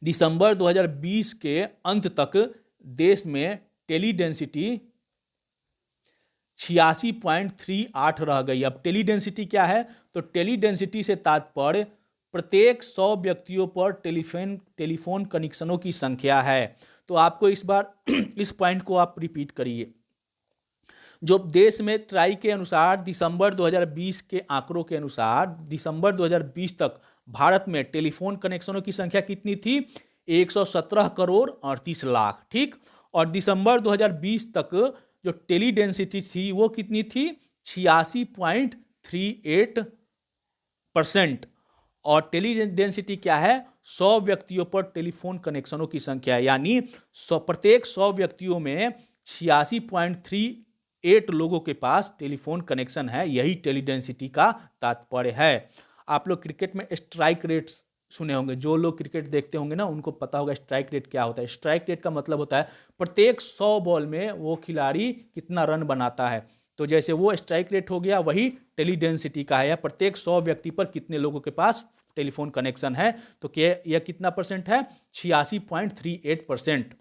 Speaker 2: दिसंबर 2020 के अंत तक देश में टेली डेंसिटी 86.38 रह गई। अब टेली डेंसिटी क्या है? तो टेली डेंसिटी से तात्पर्य प्रत्येक 100 व्यक्तियों पर टेलीफोन कनेक्शनों की संख्या है। तो आपको इस बार इस पॉइंट को आप रिपीट करिए। जो देश में ट्राई के अनुसार दिसंबर 2020 के आंकड़ों के अनुसार दिसंबर 2020 तक भारत में टेलीफोन कनेक्शनों की संख्या कितनी थी? 117 करोड़ 38 लाख, ठीक। और दिसंबर 2020 तक जो टेली डेंसिटी थी वो कितनी थी? 86.38%। और टेली डेंसिटी क्या है? 100 व्यक्तियों पर टेलीफोन कनेक्शनों की संख्या, यानी प्रत्येक 100 व्यक्तियों में 86.38 लोगों के पास टेलीफोन कनेक्शन है। यही टेली डेंसिटी का तात्पर्य है। आप लोग क्रिकेट में स्ट्राइक रेट सुने होंगे, जो लोग क्रिकेट देखते होंगे ना उनको पता होगा स्ट्राइक रेट क्या होता है। स्ट्राइक रेट का मतलब होता है प्रत्येक 100 बॉल में वो खिलाड़ी कितना रन बनाता है। तो जैसे वो स्ट्राइक रेट हो गया, वही टेली डेंसिटी का है, या प्रत्येक 100 व्यक्ति पर कितने लोगों के पास टेलीफोन कनेक्शन है। तो क्या यह कितना परसेंट है? 86.38%।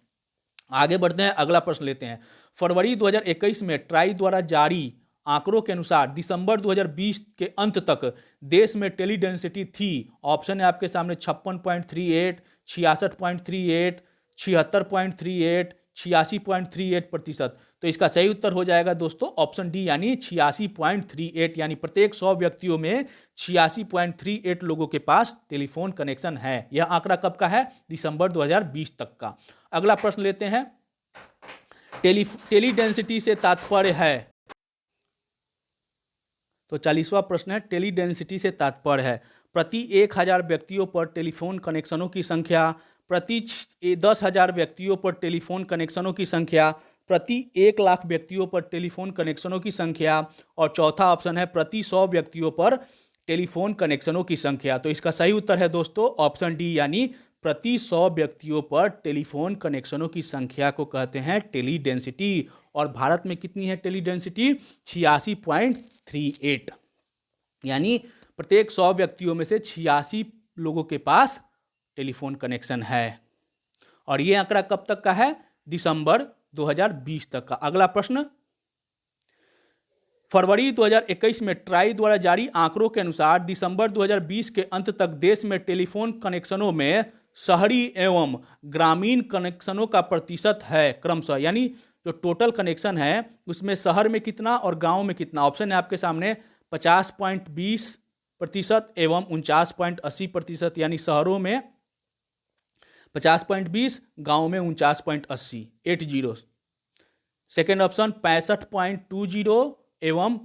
Speaker 2: आगे बढ़ते हैं, अगला प्रश्न लेते हैं। फरवरी 2021 में ट्राई द्वारा जारी आंकड़ों के अनुसार दिसंबर 2020 के अंत तक देश में टेली डेंसिटी थी। ऑप्शन है आपके सामने 56.38, 66.38, 76.38, 86.38%। तो इसका सही उत्तर हो जाएगा दोस्तों ऑप्शन डी यानी 86.38, यानी प्रत्येक 100 व्यक्तियों में 86.38 लोगों के पास टेलीफोन कनेक्शन है। यह आंकड़ा कब का है? दिसंबर 2020 तक का। अगला प्रश्न लेते हैं। टेली डेंसिटी से तात्पर्य है, तो 40वां प्रश्न है, टेली डेंसिटी से तात्पर्य है प्रति 1000 व्यक्तियों पर टेलीफोन कनेक्शनों की संख्या, प्रति 10,000 व्यक्तियों पर टेलीफोन कनेक्शनों की संख्या, प्रति 1 लाख व्यक्तियों पर टेलीफोन कनेक्शनों की संख्या, और चौथा ऑप्शन है प्रति 100 व्यक्तियों पर टेलीफोन कनेक्शनों की संख्या। तो इसका सही उत्तर है दोस्तों ऑप्शन डी, यानी प्रति 100 व्यक्तियों पर टेलीफोन कनेक्शनों की संख्या को कहते हैं टेली डेंसिटी। और भारत में कितनी है टेली डेंसिटी? 86.38, यानी प्रत्येक 100 व्यक्तियों में से 86 लोगों के पास टेलीफोन कनेक्शन है। और ये आंकड़ा कब तक का है? दिसंबर 2020 तक का। अगला प्रश्न, फरवरी 2021 में ट्राई द्वारा जारी आंकड़ों के अनुसार दिसंबर 2020 के अंत तक देश में टेलीफोन कनेक्शनों में शहरी एवं ग्रामीण कनेक्शनों का प्रतिशत है क्रमशः, यानी जो टोटल कनेक्शन है उसमें शहर में कितना और गांव में कितना। ऑप्शन है आपके सामने 50.20% एवं 49.80%, यानी शहरों में 50.20, गांव में 49.80, 80। सेकेंड ऑप्शन 65.20 एवं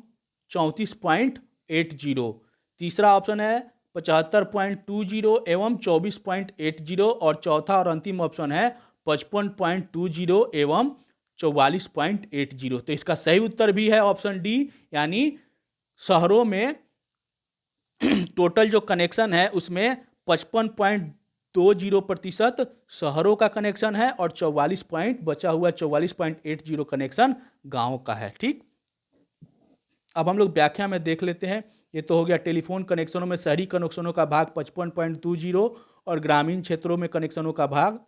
Speaker 2: 34.80। तीसरा ऑप्शन है 75.20 एवं 24.80। और चौथा और अंतिम ऑप्शन है 55.20 एवं 44.80। तो इसका सही उत्तर भी है ऑप्शन डी, यानी शहरों में टोटल जो कनेक्शन है उसमें 55.20% शहरों का कनेक्शन है और 44.80 कनेक्शन गांव का है। ठीक, अब हम लोग व्याख्या में देख लेते हैं। ये तो हो गया टेलीफोन कनेक्शनों में शहरी कनेक्शनों का भाग 55.20 और ग्रामीण क्षेत्रों में कनेक्शनों का भाग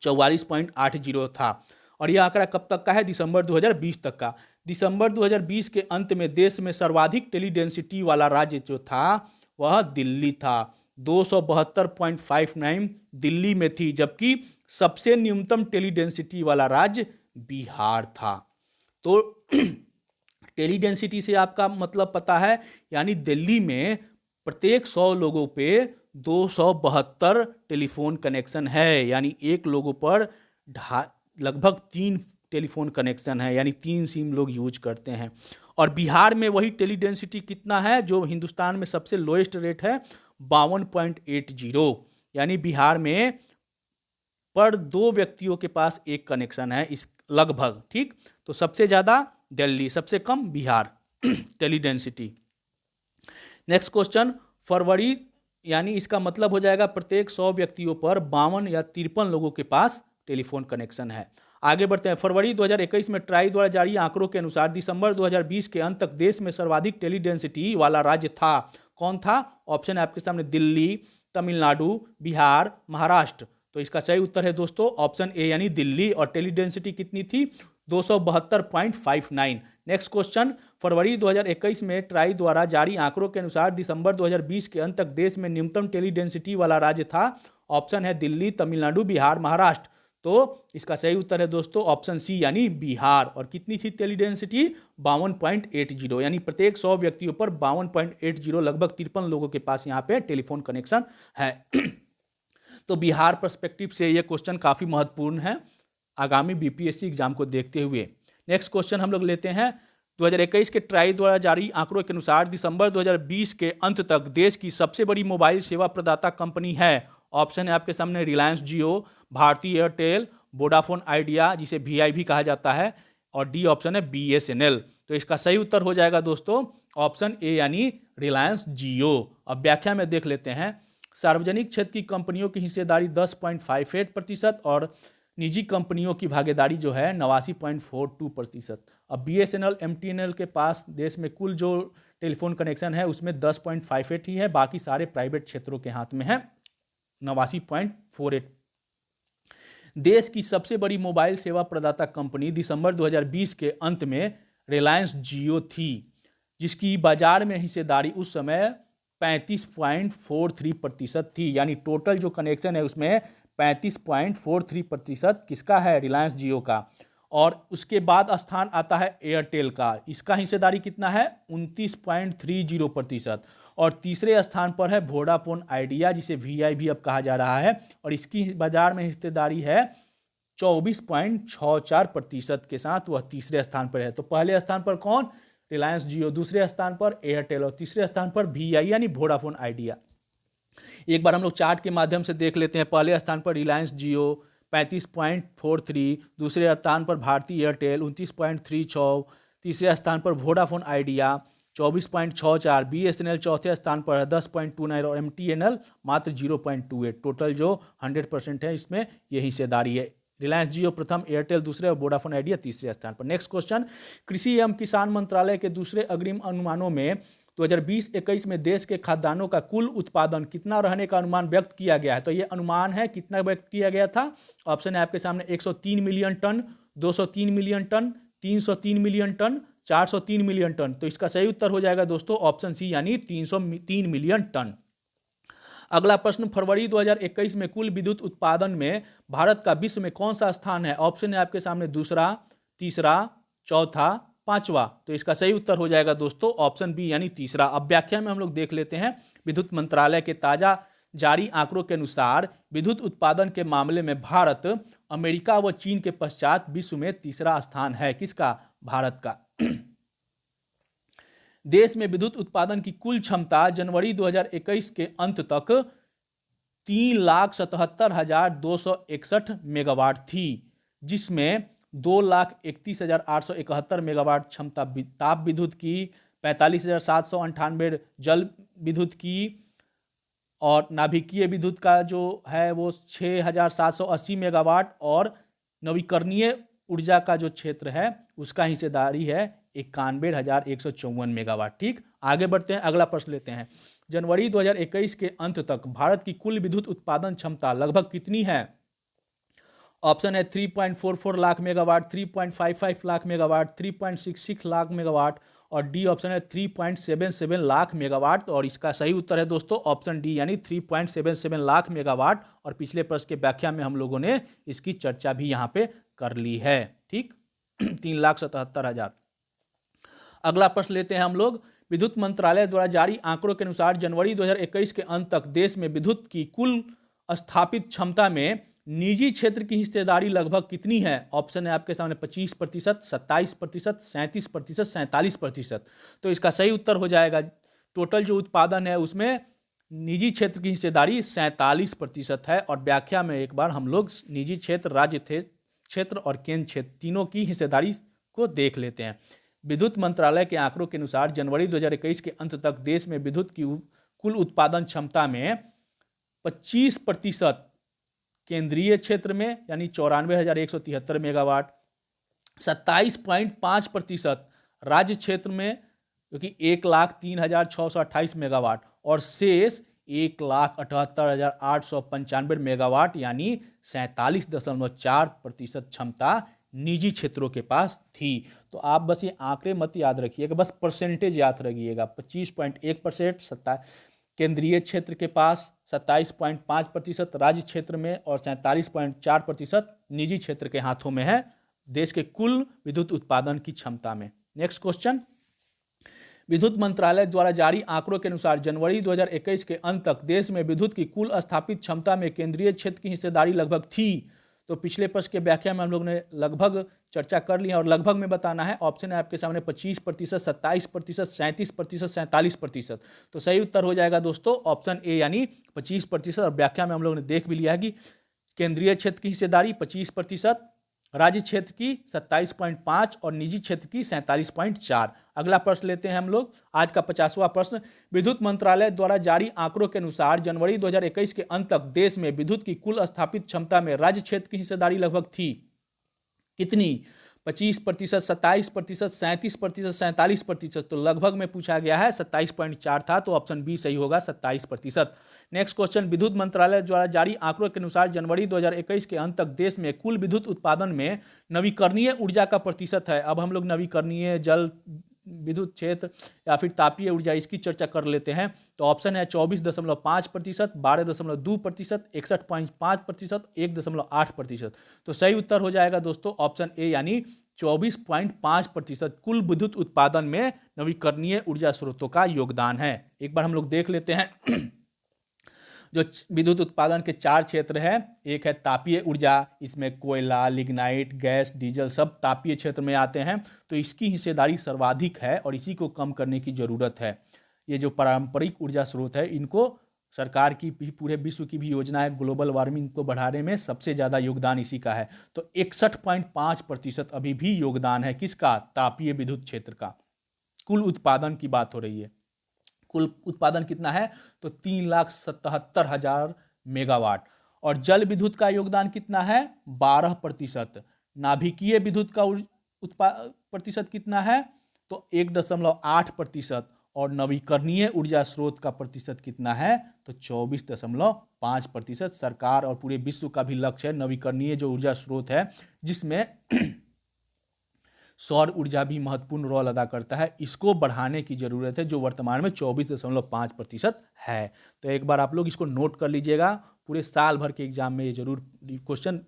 Speaker 2: 44.80 था। और यह आंकड़ा कब तक का है? दिसंबर 2020 तक का। दिसंबर 2020 के अंत में देश में सर्वाधिक टेली डेंसिटी वाला राज्य जो था वह दिल्ली था, 272.59 दिल्ली में थी, जबकि सबसे न्यूनतम टेली डेंसिटी वाला राज्य बिहार था। तो टेली डेंसिटी से आपका मतलब पता है, यानी दिल्ली में प्रत्येक 100 लोगों पे 272 टेलीफोन कनेक्शन है, यानी एक लोगों पर लगभग 3 टेलीफोन कनेक्शन है, यानी 3 सिम लोग यूज करते हैं। और बिहार में वही टेली डेंसिटी कितना है जो हिंदुस्तान में सबसे लोएस्ट रेट है, 52.80, यानी बिहार में पर 2 व्यक्तियों के पास एक कनेक्शन है इस लगभग। ठीक, तो सबसे ज़्यादा दिल्ली, सबसे कम Bihar tele density. Next question, फरवरी, यानी इसका मतलब हो जाएगा प्रत्येक 100 व्यक्तियों पर 52 या 53 लोगों के पास टेलीफोन कनेक्शन है। आगे बढ़ते हैं। फरवरी 2021 में ट्राई द्वारा जारी आंकड़ों के अनुसार दिसंबर 2020 के अंत तक देश में सर्वाधिक टेली डेंसिटी वाला राज्य था। कौन था? ऑप्शन है आपके सामने दिल्ली, तमिलनाडु, बिहार, महाराष्ट्र। तो इसका सही उत्तर है दोस्तों ऑप्शन ए, यानी दिल्ली। और टेली डेंसिटी कितनी थी? 272.59। नेक्स्ट क्वेश्चन, फरवरी 2021 में ट्राई द्वारा जारी आंकड़ों के अनुसार दिसंबर 2020 के अंत तक देश में न्यूनतम टेली डेंसिटी वाला राज्य था। ऑप्शन है दिल्ली, तमिलनाडु, बिहार, महाराष्ट्र। तो इसका सही उत्तर है दोस्तों ऑप्शन सी, यानी बिहार। और कितनी थी टेली डेंसिटी? 52.80, यानी प्रत्येक 100 व्यक्तियों पर 52.80, लगभग 53 लोगों के पास यहाँ पे टेलीफोन कनेक्शन है। तो बिहार पर्सपेक्टिव से ये क्वेश्चन काफ़ी महत्वपूर्ण है आगामी बीपीएससी एग्जाम को देखते हुए। नेक्स्ट क्वेश्चन हम लोग लेते हैं। 2021 के ट्राई द्वारा जारी आंकड़ों के अनुसार दिसंबर 2020 के अंत तक देश की सबसे बड़ी मोबाइल सेवा प्रदाता कंपनी है। ऑप्शन है आपके सामने रिलायंस जियो, भारती एयरटेल, वोडाफोन आइडिया जिसे वी भी कहा जाता है, और डी ऑप्शन है BSNL। तो इसका सही उत्तर हो जाएगा दोस्तों ऑप्शन ए, यानी रिलायंस जियो। अब व्याख्या में देख लेते हैं। सार्वजनिक क्षेत्र की कंपनियों की हिस्सेदारी 10.58% और निजी कंपनियों की भागीदारी जो है 89.42%। अब BSNL, MTNL के पास देश में कुल जो टेलीफोन कनेक्शन है उसमें 10.58 ही है, बाकी सारे प्राइवेट क्षेत्रों के हाथ में है 89.48। देश की सबसे बड़ी मोबाइल सेवा प्रदाता कंपनी दिसंबर 2020 के अंत में रिलायंस जियो थी, जिसकी बाजार में हिस्सेदारी उस समय 35.43% थी, यानी टोटल जो कनेक्शन है उसमें 35.43% किसका है? रिलायंस जियो का। और उसके बाद स्थान आता है एयरटेल का, इसका हिस्सेदारी कितना है? 29.30%। और तीसरे स्थान पर है वोडाफोन आइडिया जिसे VI भी अब कहा जा रहा है, और इसकी बाजार में हिस्सेदारी है 24.64% के साथ वह तीसरे स्थान पर है। तो पहले स्थान पर कौन? रिलायंस जियो, दूसरे स्थान पर एयरटेल और तीसरे स्थान पर VI यानी वोडाफोन आइडिया। एक बार हम लोग चार्ट के माध्यम से देख लेते हैं। पहले स्थान पर रिलायंस जियो 35.43, दूसरे स्थान पर भारती एयरटेल 29.36, तीसरे स्थान पर वोडाफोन आइडिया 24.64, BSNL चौथे स्थान पर है 10.29 और MTNL मात्र 0.28। टोटल जो 100% है इसमें ये हिस्सेदारी है। रिलायंस जियो प्रथम, एयरटेल दूसरे और वोडाफोन आइडिया तीसरे स्थान पर। नेक्स्ट क्वेश्चन, कृषि एवं किसान मंत्रालय के दूसरे अग्रिम अनुमानों में 2020-21 में देश के खाद्यान्नों का कुल उत्पादन कितना रहने का अनुमान व्यक्त किया गया है। तो ये अनुमान है कितना व्यक्त किया गया था। ऑप्शन है आपके सामने 103 million ton, 203 million ton, 303 million ton, 403 million ton. तो इसका सही उत्तर हो जाएगा दोस्तों ऑप्शन सी यानी 303 मिलियन टन। अगला प्रश्न, फरवरी 2021 में कुल विद्युत उत्पादन में भारत का विश्व में कौन सा स्थान है। ऑप्शन है आपके सामने दूसरा, तीसरा, चौथा, पांचवा। तो इसका सही उत्तर हो जाएगा दोस्तों ऑप्शन बी यानी तीसरा। अब व्याख्या में हम लोग देख लेते हैं। विद्युत मंत्रालय के ताजा जारी आंकड़ों के अनुसार विद्युत उत्पादन के मामले में भारत अमेरिका व चीन के पश्चात विश्व में तीसरा स्थान है। किसका? भारत का। देश में विद्युत उत्पादन की कुल क्षमता जनवरी 2021 के अंत तक 3,77,261 मेगावाट थी, जिसमें 2,31,871 मेगावाट क्षमता ताप विद्युत की, 45,798 जल विद्युत की, और नाभिकीय विद्युत का जो है वो 6,780 मेगावाट, और नवीकरणीय ऊर्जा का जो क्षेत्र है उसका हिस्सेदारी है 91,154 मेगावाट। ठीक, आगे बढ़ते हैं, अगला प्रश्न लेते हैं। जनवरी 2021 के अंत तक भारत की कुल विद्युत उत्पादन क्षमता लगभग कितनी है। ऑप्शन है 3.44 lakh megawatt, 3.55 lakh megawatt, 3.66 lakh megawatt, और डी ऑप्शन है 3.77 लाख मेगावाट। और इसका सही उत्तर है दोस्तों ऑप्शन डी यानी 3.77 लाख मेगावाट। और पिछले प्रश्न के व्याख्या में हम लोगों ने इसकी चर्चा भी यहाँ पे कर ली है। ठीक, 3,77,000। अगला प्रश्न लेते हैं हम लोग। विद्युत मंत्रालय द्वारा जारी आंकड़ों के अनुसार जनवरी 2021 के अंत तक देश में विद्युत की कुल स्थापित क्षमता में निजी क्षेत्र की हिस्सेदारी लगभग कितनी है। ऑप्शन है आपके सामने 25%, 27%, 37%, 47%। तो इसका सही उत्तर हो जाएगा, टोटल जो उत्पादन है उसमें निजी क्षेत्र की हिस्सेदारी 47% है। और व्याख्या में एक बार हम लोग निजी क्षेत्र, राज्य क्षेत्र और केंद्र क्षेत्र तीनों की हिस्सेदारी को देख लेते हैं। विद्युत मंत्रालय के आंकड़ों के अनुसार जनवरी 2021 के अंत तक देश में विद्युत की कुल उत्पादन क्षमता में 25% केंद्रीय क्षेत्र में यानी 94,173 मेगावाट, 27.5% राज्य क्षेत्र में जो कि 1,03,628 मेगावाट, और शेष 1,78,895 मेगावाट यानी 47.4% क्षमता निजी क्षेत्रों के पास थी। तो आप बस ये आंकड़े मत याद रखिएगा, बस परसेंटेज याद रखिएगा। 25.1% केंद्रीय क्षेत्र के पास, 27.5% राज्य क्षेत्र में, और 47.4% निजी क्षेत्र के हाथों में है देश के कुल विद्युत उत्पादन की क्षमता में। नेक्स्ट क्वेश्चन, विद्युत मंत्रालय द्वारा जारी आंकड़ों के अनुसार जनवरी 2021 के अंत तक देश में विद्युत की कुल स्थापित क्षमता में केंद्रीय क्षेत्र की हिस्सेदारी लगभग थी। तो पिछले प्रश्न के व्याख्या में हम लोग ने लगभग चर्चा कर ली है, और लगभग में बताना है। ऑप्शन है आपके सामने 25%, 27%, 37%, 47%। तो सही उत्तर हो जाएगा दोस्तों ऑप्शन ए यानी 25%। और व्याख्या में हम लोग ने देख भी लिया है कि केंद्रीय क्षेत्र की हिस्सेदारी 25%, राज्य क्षेत्र की 27.5 और निजी क्षेत्र की 47.4। अगला प्रश्न लेते हैं हम लोग, आज का 50वां प्रश्न। विद्युत मंत्रालय द्वारा जारी आंकड़ों के अनुसार जनवरी 2021 के अंत तक देश में विद्युत की कुल स्थापित क्षमता में राज्य क्षेत्र की हिस्सेदारी लगभग थी कितनी। 25%, 27%, 37%, 47%। तो लगभग में पूछा गया है, 27.4 था, तो ऑप्शन बी सही होगा 27%। नेक्स्ट क्वेश्चन, विद्युत मंत्रालय द्वारा जारी आंकड़ों के अनुसार जनवरी 2021 के अंत तक देश में कुल विद्युत उत्पादन में नवीकरणीय ऊर्जा का प्रतिशत है। अब हम लोग नवीकरणीय जल विद्युत क्षेत्र या फिर तापीय ऊर्जा इसकी चर्चा कर लेते हैं। तो ऑप्शन है 24.5%, 12.2%, 61.5%, 1.8%। तो सही उत्तर हो जाएगा दोस्तों ऑप्शन ए यानी 24.5% कुल विद्युत उत्पादन में नवीकरणीय ऊर्जा स्रोतों का योगदान है। एक बार हम लोग देख लेते हैं जो विद्युत उत्पादन के 4 क्षेत्र हैं। एक है तापीय ऊर्जा, इसमें कोयला, लिग्नाइट, गैस, डीजल सब तापीय क्षेत्र में आते हैं। तो इसकी हिस्सेदारी सर्वाधिक है और इसी को कम करने की ज़रूरत है। ये जो पारंपरिक ऊर्जा स्रोत है इनको सरकार की भी, पूरे विश्व की भी योजना है ग्लोबल वार्मिंग को बढ़ाने में, सबसे ज़्यादा योगदान इसी का है। तो 61.5% अभी भी योगदान है किसका, तापीय विद्युत क्षेत्र का। कुल उत्पादन की बात हो रही है। कुल उत्पादन कितना है? तो 3,77,000 मेगावाट। और जल विद्युत का योगदान कितना है? 12%। नाभिकीय विद्युत का प्रतिशत कितना है? तो 1.8%। और नवीकरणीय ऊर्जा स्रोत का प्रतिशत कितना है? तो 24.5%। सरकार और पूरे विश्व का भी लक्ष्य है नवीकरणीय जो ऊर्जा स्रोत है, जिसमें सौर ऊर्जा भी महत्वपूर्ण रोल अदा करता है, इसको बढ़ाने की जरूरत है, जो वर्तमान में 24.5% है। तो एक बार आप लोग इसको नोट कर लीजिएगा, पूरे साल भर के एग्जाम में ये जरूर क्वेश्चन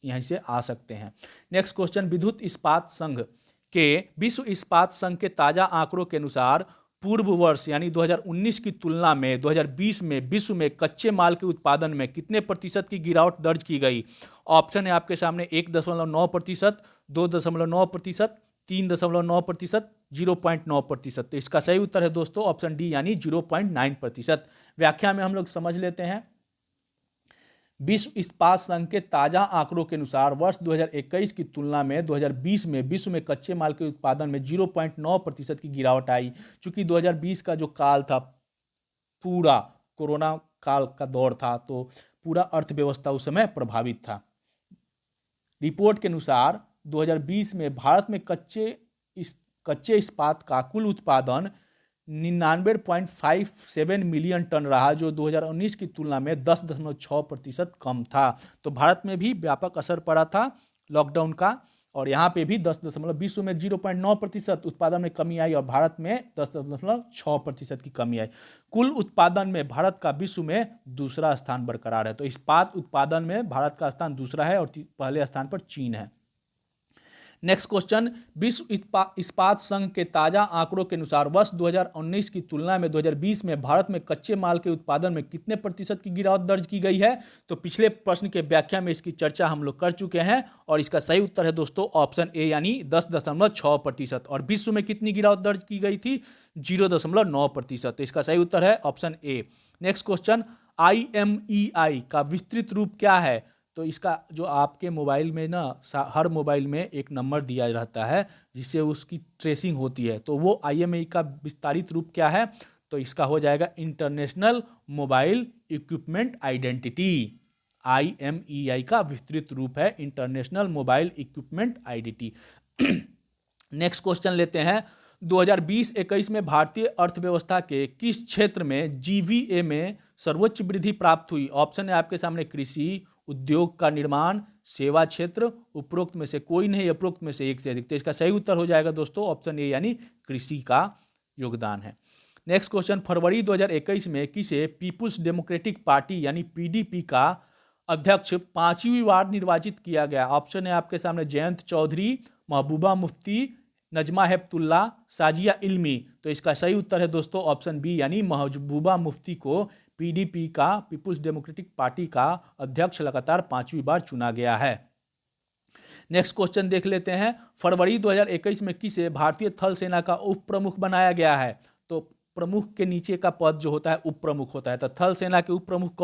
Speaker 2: यहीं से आ सकते हैं। नेक्स्ट क्वेश्चन, विद्युत इस्पात संघ के विश्व इस्पात संघ के ताजा आंकड़ों के अनुसार पूर्व वर्ष यानी 2019 की तुलना में 2020 में विश्व में कच्चे माल के उत्पादन में कितने प्रतिशत की गिरावट दर्ज की गई? ऑप्शन है आपके सामने 1.9%, 2.9%, 3.9%, 0.9%। तो इसका सही उत्तर है दोस्तों ऑप्शन डी यानी 0.9%। व्याख्या में हम लोग समझ लेते हैं। विश्व इस्पात संघ के ताजा आंकड़ों के अनुसार वर्ष 2021 की तुलना में 2020 में विश्व में कच्चे माल के उत्पादन में 0.9% की गिरावट आई। चूंकि 2020 का जो काल था पूरा कोरोना काल का दौर था, तो पूरा अर्थव्यवस्था उस समय प्रभावित था। रिपोर्ट के अनुसार 2020 में भारत में कच्चे इस्पात का कुल उत्पादन 99.57 मिलियन टन रहा, जो 2019 की तुलना में 10.6% कम था। तो भारत में भी व्यापक असर पड़ा था लॉकडाउन का, और यहाँ पे भी 10 विश्व में 0.9% उत्पादन में कमी आई और भारत में 10.6% की कमी आई। कुल उत्पादन में भारत का विश्व में दूसरा स्थान बरकरार है। तो इस्पात उत्पादन में भारत का स्थान दूसरा है और पहले स्थान पर चीन है। नेक्स्ट क्वेश्चन, विश्व इस्पात संघ के ताजा आंकड़ों के अनुसार वर्ष 2019 की तुलना में 2020 में भारत में कच्चे माल के उत्पादन में कितने प्रतिशत की गिरावट दर्ज की गई है? तो पिछले प्रश्न के व्याख्या में इसकी चर्चा हम लोग कर चुके हैं और इसका सही उत्तर है दोस्तों ऑप्शन ए यानी 10.6%। और विश्व में कितनी गिरावट दर्ज की गई थी? 0.9%। तो इसका सही उत्तर है option A. Next question, IMEI का विस्तृत रूप क्या है? तो इसका जो आपके मोबाइल में ना हर मोबाइल में एक नंबर दिया रहता है जिससे उसकी ट्रेसिंग होती है, तो वो IMEI का विस्तारित रूप क्या है? तो इसका हो जाएगा international mobile equipment identity. IMEI का विस्तृत रूप है international mobile equipment identity. Next question लेते हैं, 2020-21 में भारतीय अर्थव्यवस्था के किस क्षेत्र में GVA में सर्वोच्च वृद्धि प्राप्त हुई? ऑप्शन है आपके सामने कृषि, उद्योग का निर्माण, सेवा क्षेत्र, उपरोक्त में से कोई नहीं, उपरोक्त में से एक से अधिक। तो इसका सही उत्तर हो जाएगा दोस्तों ऑप्शन ए यानी कृषि का योगदान है। नेक्स्ट क्वेश्चन, फरवरी 2021 में किसे पीपुल्स डेमोक्रेटिक पार्टी यानी PDP का अध्यक्ष 5वीं बार निर्वाचित किया गया? ऑप्शन है आपके सामने जयंत चौधरी, महबूबा मुफ्ती, नजमा हेपतुल्ला, साजिया इल्मी। तो इसका सही उत्तर है दोस्तों ऑप्शन बी यानी महबूबा मुफ्ती को PDP का पीपुल्स डेमोक्रेटिक पार्टी का अध्यक्ष लगातार 5वीं बार चुना गया है। नेक्स्ट क्वेश्चन देख लेते हैं, फरवरी 2021 में किसे भारतीय थल सेना का उप प्रमुख बनाया गया है? तो प्रमुख के नीचे का पद जो होता है उप प्रमुख होता है। तो थल सेना के उप प्रमुख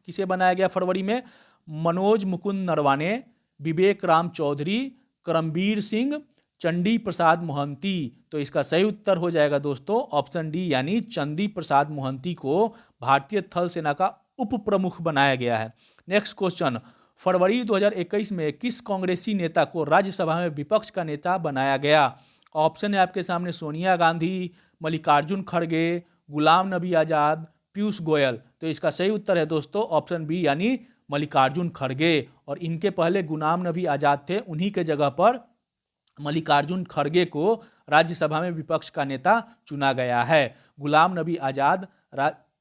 Speaker 2: किसे बनाया गया फरवरी में? मनोज मुकुंद नरवाने, विवेक राम चौधरी, करमबीर सिंह, चंडी प्रसाद मोहंती। तो इसका सही उत्तर हो जाएगा दोस्तों ऑप्शन डी यानी चंडी प्रसाद मोहंती को भारतीय थल सेना का उप प्रमुख बनाया गया है। नेक्स्ट क्वेश्चन, फरवरी 2021 में किस कांग्रेसी नेता को राज्यसभा में विपक्ष का नेता बनाया गया? ऑप्शन है आपके सामने सोनिया गांधी, मल्लिकार्जुन खड़गे, गुलाम नबी आजाद, पीयूष गोयल। तो इसका सही उत्तर है दोस्तों ऑप्शन बी यानी मल्लिकार्जुन खड़गे। और इनके पहले गुलाम नबी आजाद थे, उन्हीं के जगह पर मल्लिकार्जुन खड़गे को राज्यसभा में विपक्ष का नेता चुना गया है। गुलाम नबी आजाद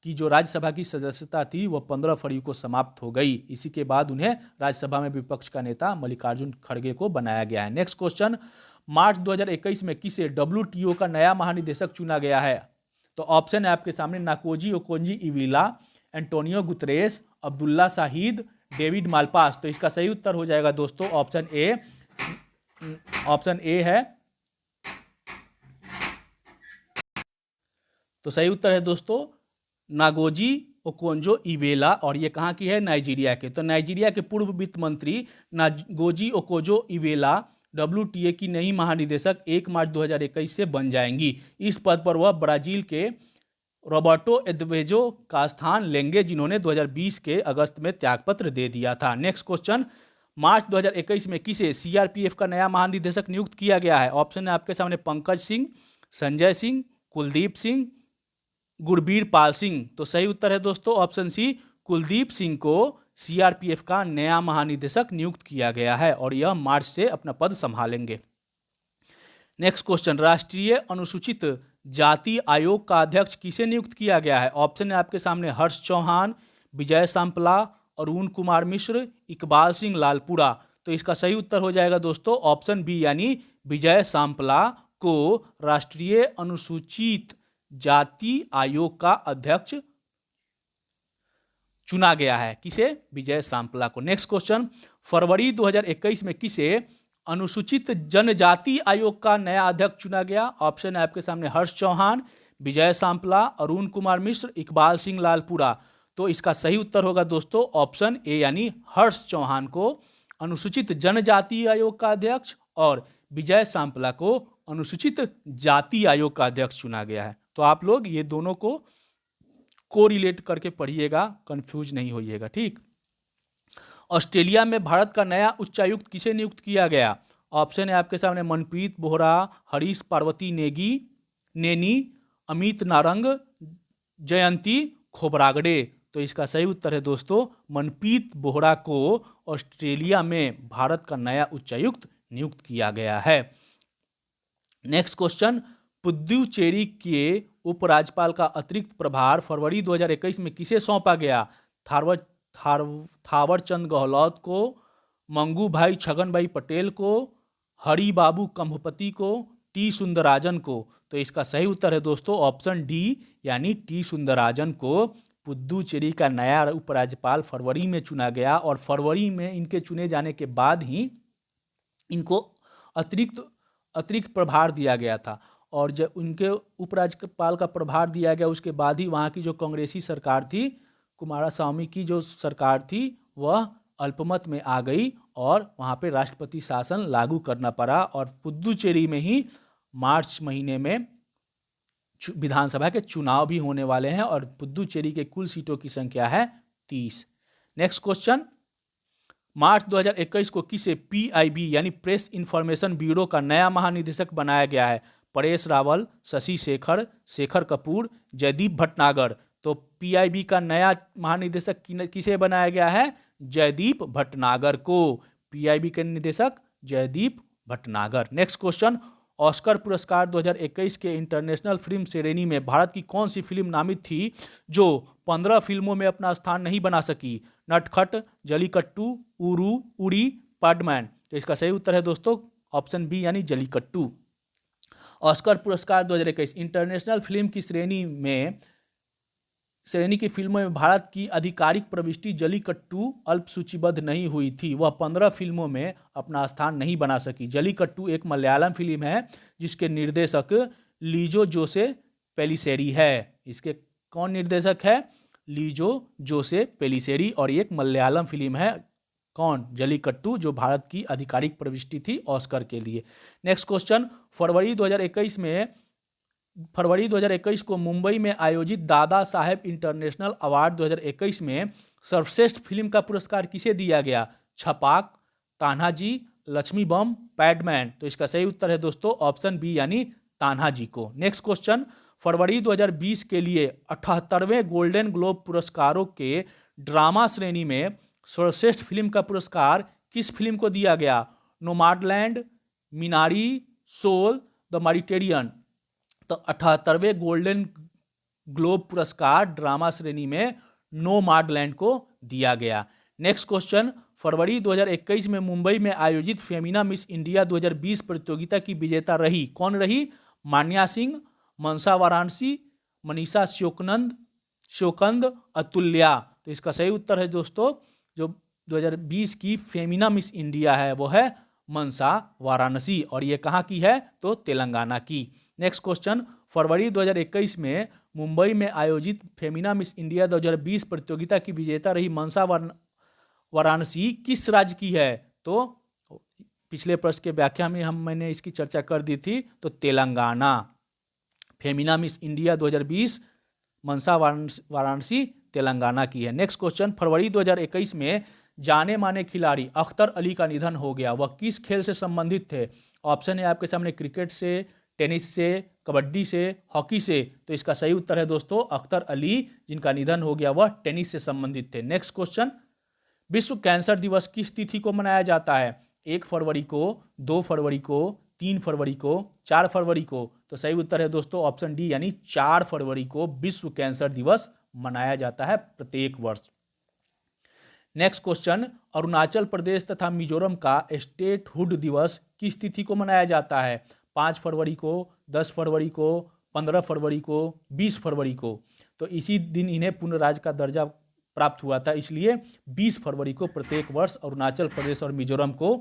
Speaker 2: की जो राज्यसभा की सदस्यता थी वो 15 फरवरी को समाप्त हो गई। इसी के बाद उन्हें राज्यसभा में विपक्ष का नेता मल्लिकार्जुन खड़गे को बनाया गया है। नेक्स्ट क्वेश्चन, मार्च 2021 में किसे WTO का नया महानिदेशक चुना गया है? तो ऑप्शन है आपके सामने Ngozi Okonjo Iweala, Antonio Guterres, Abdulla Shahid, David Malpass. तो इसका सही उत्तर हो जाएगा दोस्तों ऑप्शन ए। ऑप्शन ए है। तो सही उत्तर है दोस्तों नागोजी ओकोंजो-इवेला और ये कहाँ की है? नाइजीरिया के। तो नाइजीरिया के पूर्व वित्त मंत्री नागोजी ओकोंजो-इवेला WTA की नई महानिदेशक 1 मार्च 2021 से बन जाएंगी। इस पद पर वह ब्राजील के रॉबर्टो एदवेजो का स्थान लेंगे, जिन्होंने 2020 के अगस्त में त्यागपत्र दे दिया था। नेक्स्ट क्वेश्चन, मार्च 2021 में किसे CRPF का नया महानिदेशक नियुक्त किया गया है? ऑप्शन है आपके सामने पंकज सिंह, संजय सिंह, कुलदीप सिंह, गुरबीर पाल सिंह। तो सही उत्तर है दोस्तों ऑप्शन सी, कुलदीप सिंह को CRPF का नया महानिदेशक नियुक्त किया गया है और यह मार्च से अपना पद संभालेंगे। नेक्स्ट क्वेश्चन, राष्ट्रीय अनुसूचित जाति आयोग का अध्यक्ष किसे नियुक्त किया गया है? ऑप्शन है आपके सामने हर्ष चौहान, विजय सांपला, अरुण कुमार मिश्र, इकबाल सिंह लालपुरा। तो इसका सही उत्तर हो जाएगा दोस्तों ऑप्शन बी, यानी विजय सांपला को राष्ट्रीय अनुसूचित जाति आयोग का अध्यक्ष चुना गया है। किसे? विजय सांपला को। नेक्स्ट क्वेश्चन, फरवरी 2021 में किसे अनुसूचित जनजाति आयोग का नया अध्यक्ष चुना गया? ऑप्शन है आपके सामने हर्ष चौहान, विजय सांपला, अरुण कुमार मिश्र, इकबाल सिंह लालपुरा। तो इसका सही उत्तर होगा दोस्तों ऑप्शन ए, यानी हर्ष चौहान को अनुसूचित जनजाति आयोग का अध्यक्ष और विजय सांपला को अनुसूचित जाति आयोग का अध्यक्ष चुना गया है। तो आप लोग ये दोनों को कोरिलेट करके पढ़िएगा, कंफ्यूज नहीं होइएगा, ठीक। ऑस्ट्रेलिया में भारत का नया उच्चायुक्त किसे नियुक्त किया गया? ऑप्शन है आपके सामने मनप्रीत बोहरा, हरीश पार्वती नेनी, अमित नारंग, जयंती खोबरागड़े। तो इसका सही उत्तर है दोस्तों मनप्रीत बोहरा को ऑस्ट्रेलिया में भारत का नया उच्चायुक्त नियुक्त किया गया है। नेक्स्ट क्वेश्चन, पुद्दुचेरी के उपराज्यपाल का अतिरिक्त प्रभार फरवरी 2021 में किसे सौंपा गया? थावरचंद गहलोत को, मंगू भाई छगन भाई पटेल को, हरि बाबू कंभपति को, टी सुंदराजन को। तो इसका सही उत्तर है दोस्तों ऑप्शन डी, यानी टी सुंदराजन को पुद्दुचेरी का नया उपराज्यपाल फरवरी में चुना गया और फरवरी में इनके चुने जाने के बाद ही इनको अतिरिक्त प्रभार दिया गया था। और जब उनके उपराज्यपाल का प्रभार दिया गया उसके बाद ही वहाँ की जो कांग्रेसी सरकार थी, कुमारस्वामी की जो सरकार थी, वह अल्पमत में आ गई और वहाँ पे राष्ट्रपति शासन लागू करना पड़ा। और पुद्दुचेरी में ही मार्च महीने में विधानसभा के चुनाव भी होने वाले हैं और पुद्दुचेरी के कुल सीटों की संख्या है 30। नेक्स्ट क्वेश्चन, मार्च 2021 को किसे PIB यानी प्रेस इंफॉर्मेशन ब्यूरो का नया महानिदेशक बनाया गया है? परेश रावल, शशि शेखर, शेखर कपूर, जयदीप भटनागर। तो PIB का नया महानिदेशक किसे बनाया गया है? जयदीप भटनागर को। PIB के निदेशक Jaideep Bhatnagar. Next question, Oscar पुरस्कार 2021 के इंटरनेशनल फिल्म श्रेणी में भारत की कौन सी फिल्म नामित थी जो 15 फिल्मों में अपना स्थान नहीं बना सकी? नटखट, जलीकट्टू, उरी, पैडमैन। तो इसका सही उत्तर है दोस्तों ऑप्शन बी, यानी जलीकट्टू। ऑस्कर पुरस्कार 2021 इंटरनेशनल फिल्म की श्रेणी की फिल्मों में भारत की आधिकारिक प्रविष्टि जलीकट्टू अल्प सूचीबद्ध नहीं हुई थी। वह 15 फिल्मों में अपना स्थान नहीं बना सकी। जलीकट्टू एक मलयालम फिल्म है जिसके निर्देशक लीजो जोसे पेलिसेरी है। इसके कौन निर्देशक है? लीजो जोसे पेलिसेरी। और एक मलयालम फिल्म है कौन? जलीकट्टू, जो भारत की आधिकारिक प्रविष्टि थी ऑस्कर के लिए। नेक्स्ट क्वेश्चन, फरवरी 2021 को मुंबई में आयोजित दादा साहेब इंटरनेशनल अवार्ड 2021 में सर्वश्रेष्ठ फिल्म का पुरस्कार किसे दिया गया? छपाक, तान्हाजी, लक्ष्मी बम, पैडमैन। तो इसका सही उत्तर है दोस्तों ऑप्शन बी, यानी तान्हाजी को। नेक्स्ट क्वेश्चन, फरवरी 2020 के लिए 78वें गोल्डन ग्लोब पुरस्कारों के ड्रामा श्रेणी में सर्वश्रेष्ठ फिल्म का पुरस्कार किस फिल्म को दिया गया? नोमाडलैंड, मिनारी, सोल, द मेडिटेरियन। तो 78वें गोल्डन ग्लोब पुरस्कार ड्रामा श्रेणी में नोमाडलैंड को दिया गया। नेक्स्ट क्वेश्चन, फरवरी 2021 में मुंबई में आयोजित फेमिना मिस इंडिया 2020 प्रतियोगिता की विजेता रही कौन रही? मान्या सिंह, मनसा वाराणसी, मनीषा श्योकंद, अतुल्या। तो इसका सही उत्तर है दोस्तों जो 2020 की फेमिना मिस इंडिया है वो है मनसा वाराणसी। और ये कहाँ की है? तो तेलंगाना की। नेक्स्ट क्वेश्चन, फरवरी 2021 में मुंबई में आयोजित फेमिना मिस इंडिया 2020 प्रतियोगिता की विजेता रही मनसा वाराणसी किस राज्य की है? तो पिछले प्रश्न के व्याख्या में मैंने इसकी चर्चा कर दी थी। तो तेलंगाना। फेमिना मिस इंडिया 2020 मनसा वाराणसी तेलंगाना की है। नेक्स्ट क्वेश्चन, फरवरी 2021 में जाने माने खिलाड़ी अख्तर अली का निधन हो गया, वह किस खेल से संबंधित थे? ऑप्शन है आपके सामने क्रिकेट से, टेनिस से, कबड्डी से, हॉकी से। तो इसका सही उत्तर है दोस्तों अख्तर अली, जिनका निधन हो गया वह टेनिस से संबंधित थे। नेक्स्ट क्वेश्चन, विश्व कैंसर दिवस किस तिथि को मनाया जाता है? 1 फरवरी को, 2 फरवरी को, 3 फरवरी को, 4 फरवरी को। तो सही उत्तर है दोस्तों ऑप्शन डी यानी 4 फरवरी को विश्व कैंसर दिवस मनाया जाता है प्रत्येक वर्ष। नेक्स्ट क्वेश्चन, अरुणाचल प्रदेश तथा मिजोरम का स्टेटहुड दिवस किस तिथि को मनाया जाता है? 5 फरवरी को, 10 फरवरी को, 15 फरवरी को, 20 फरवरी को। तो इसी दिन इन्हें पूर्ण राज्य का दर्जा प्राप्त हुआ था, इसलिए 20 फरवरी को प्रत्येक वर्ष अरुणाचल प्रदेश और मिजोरम को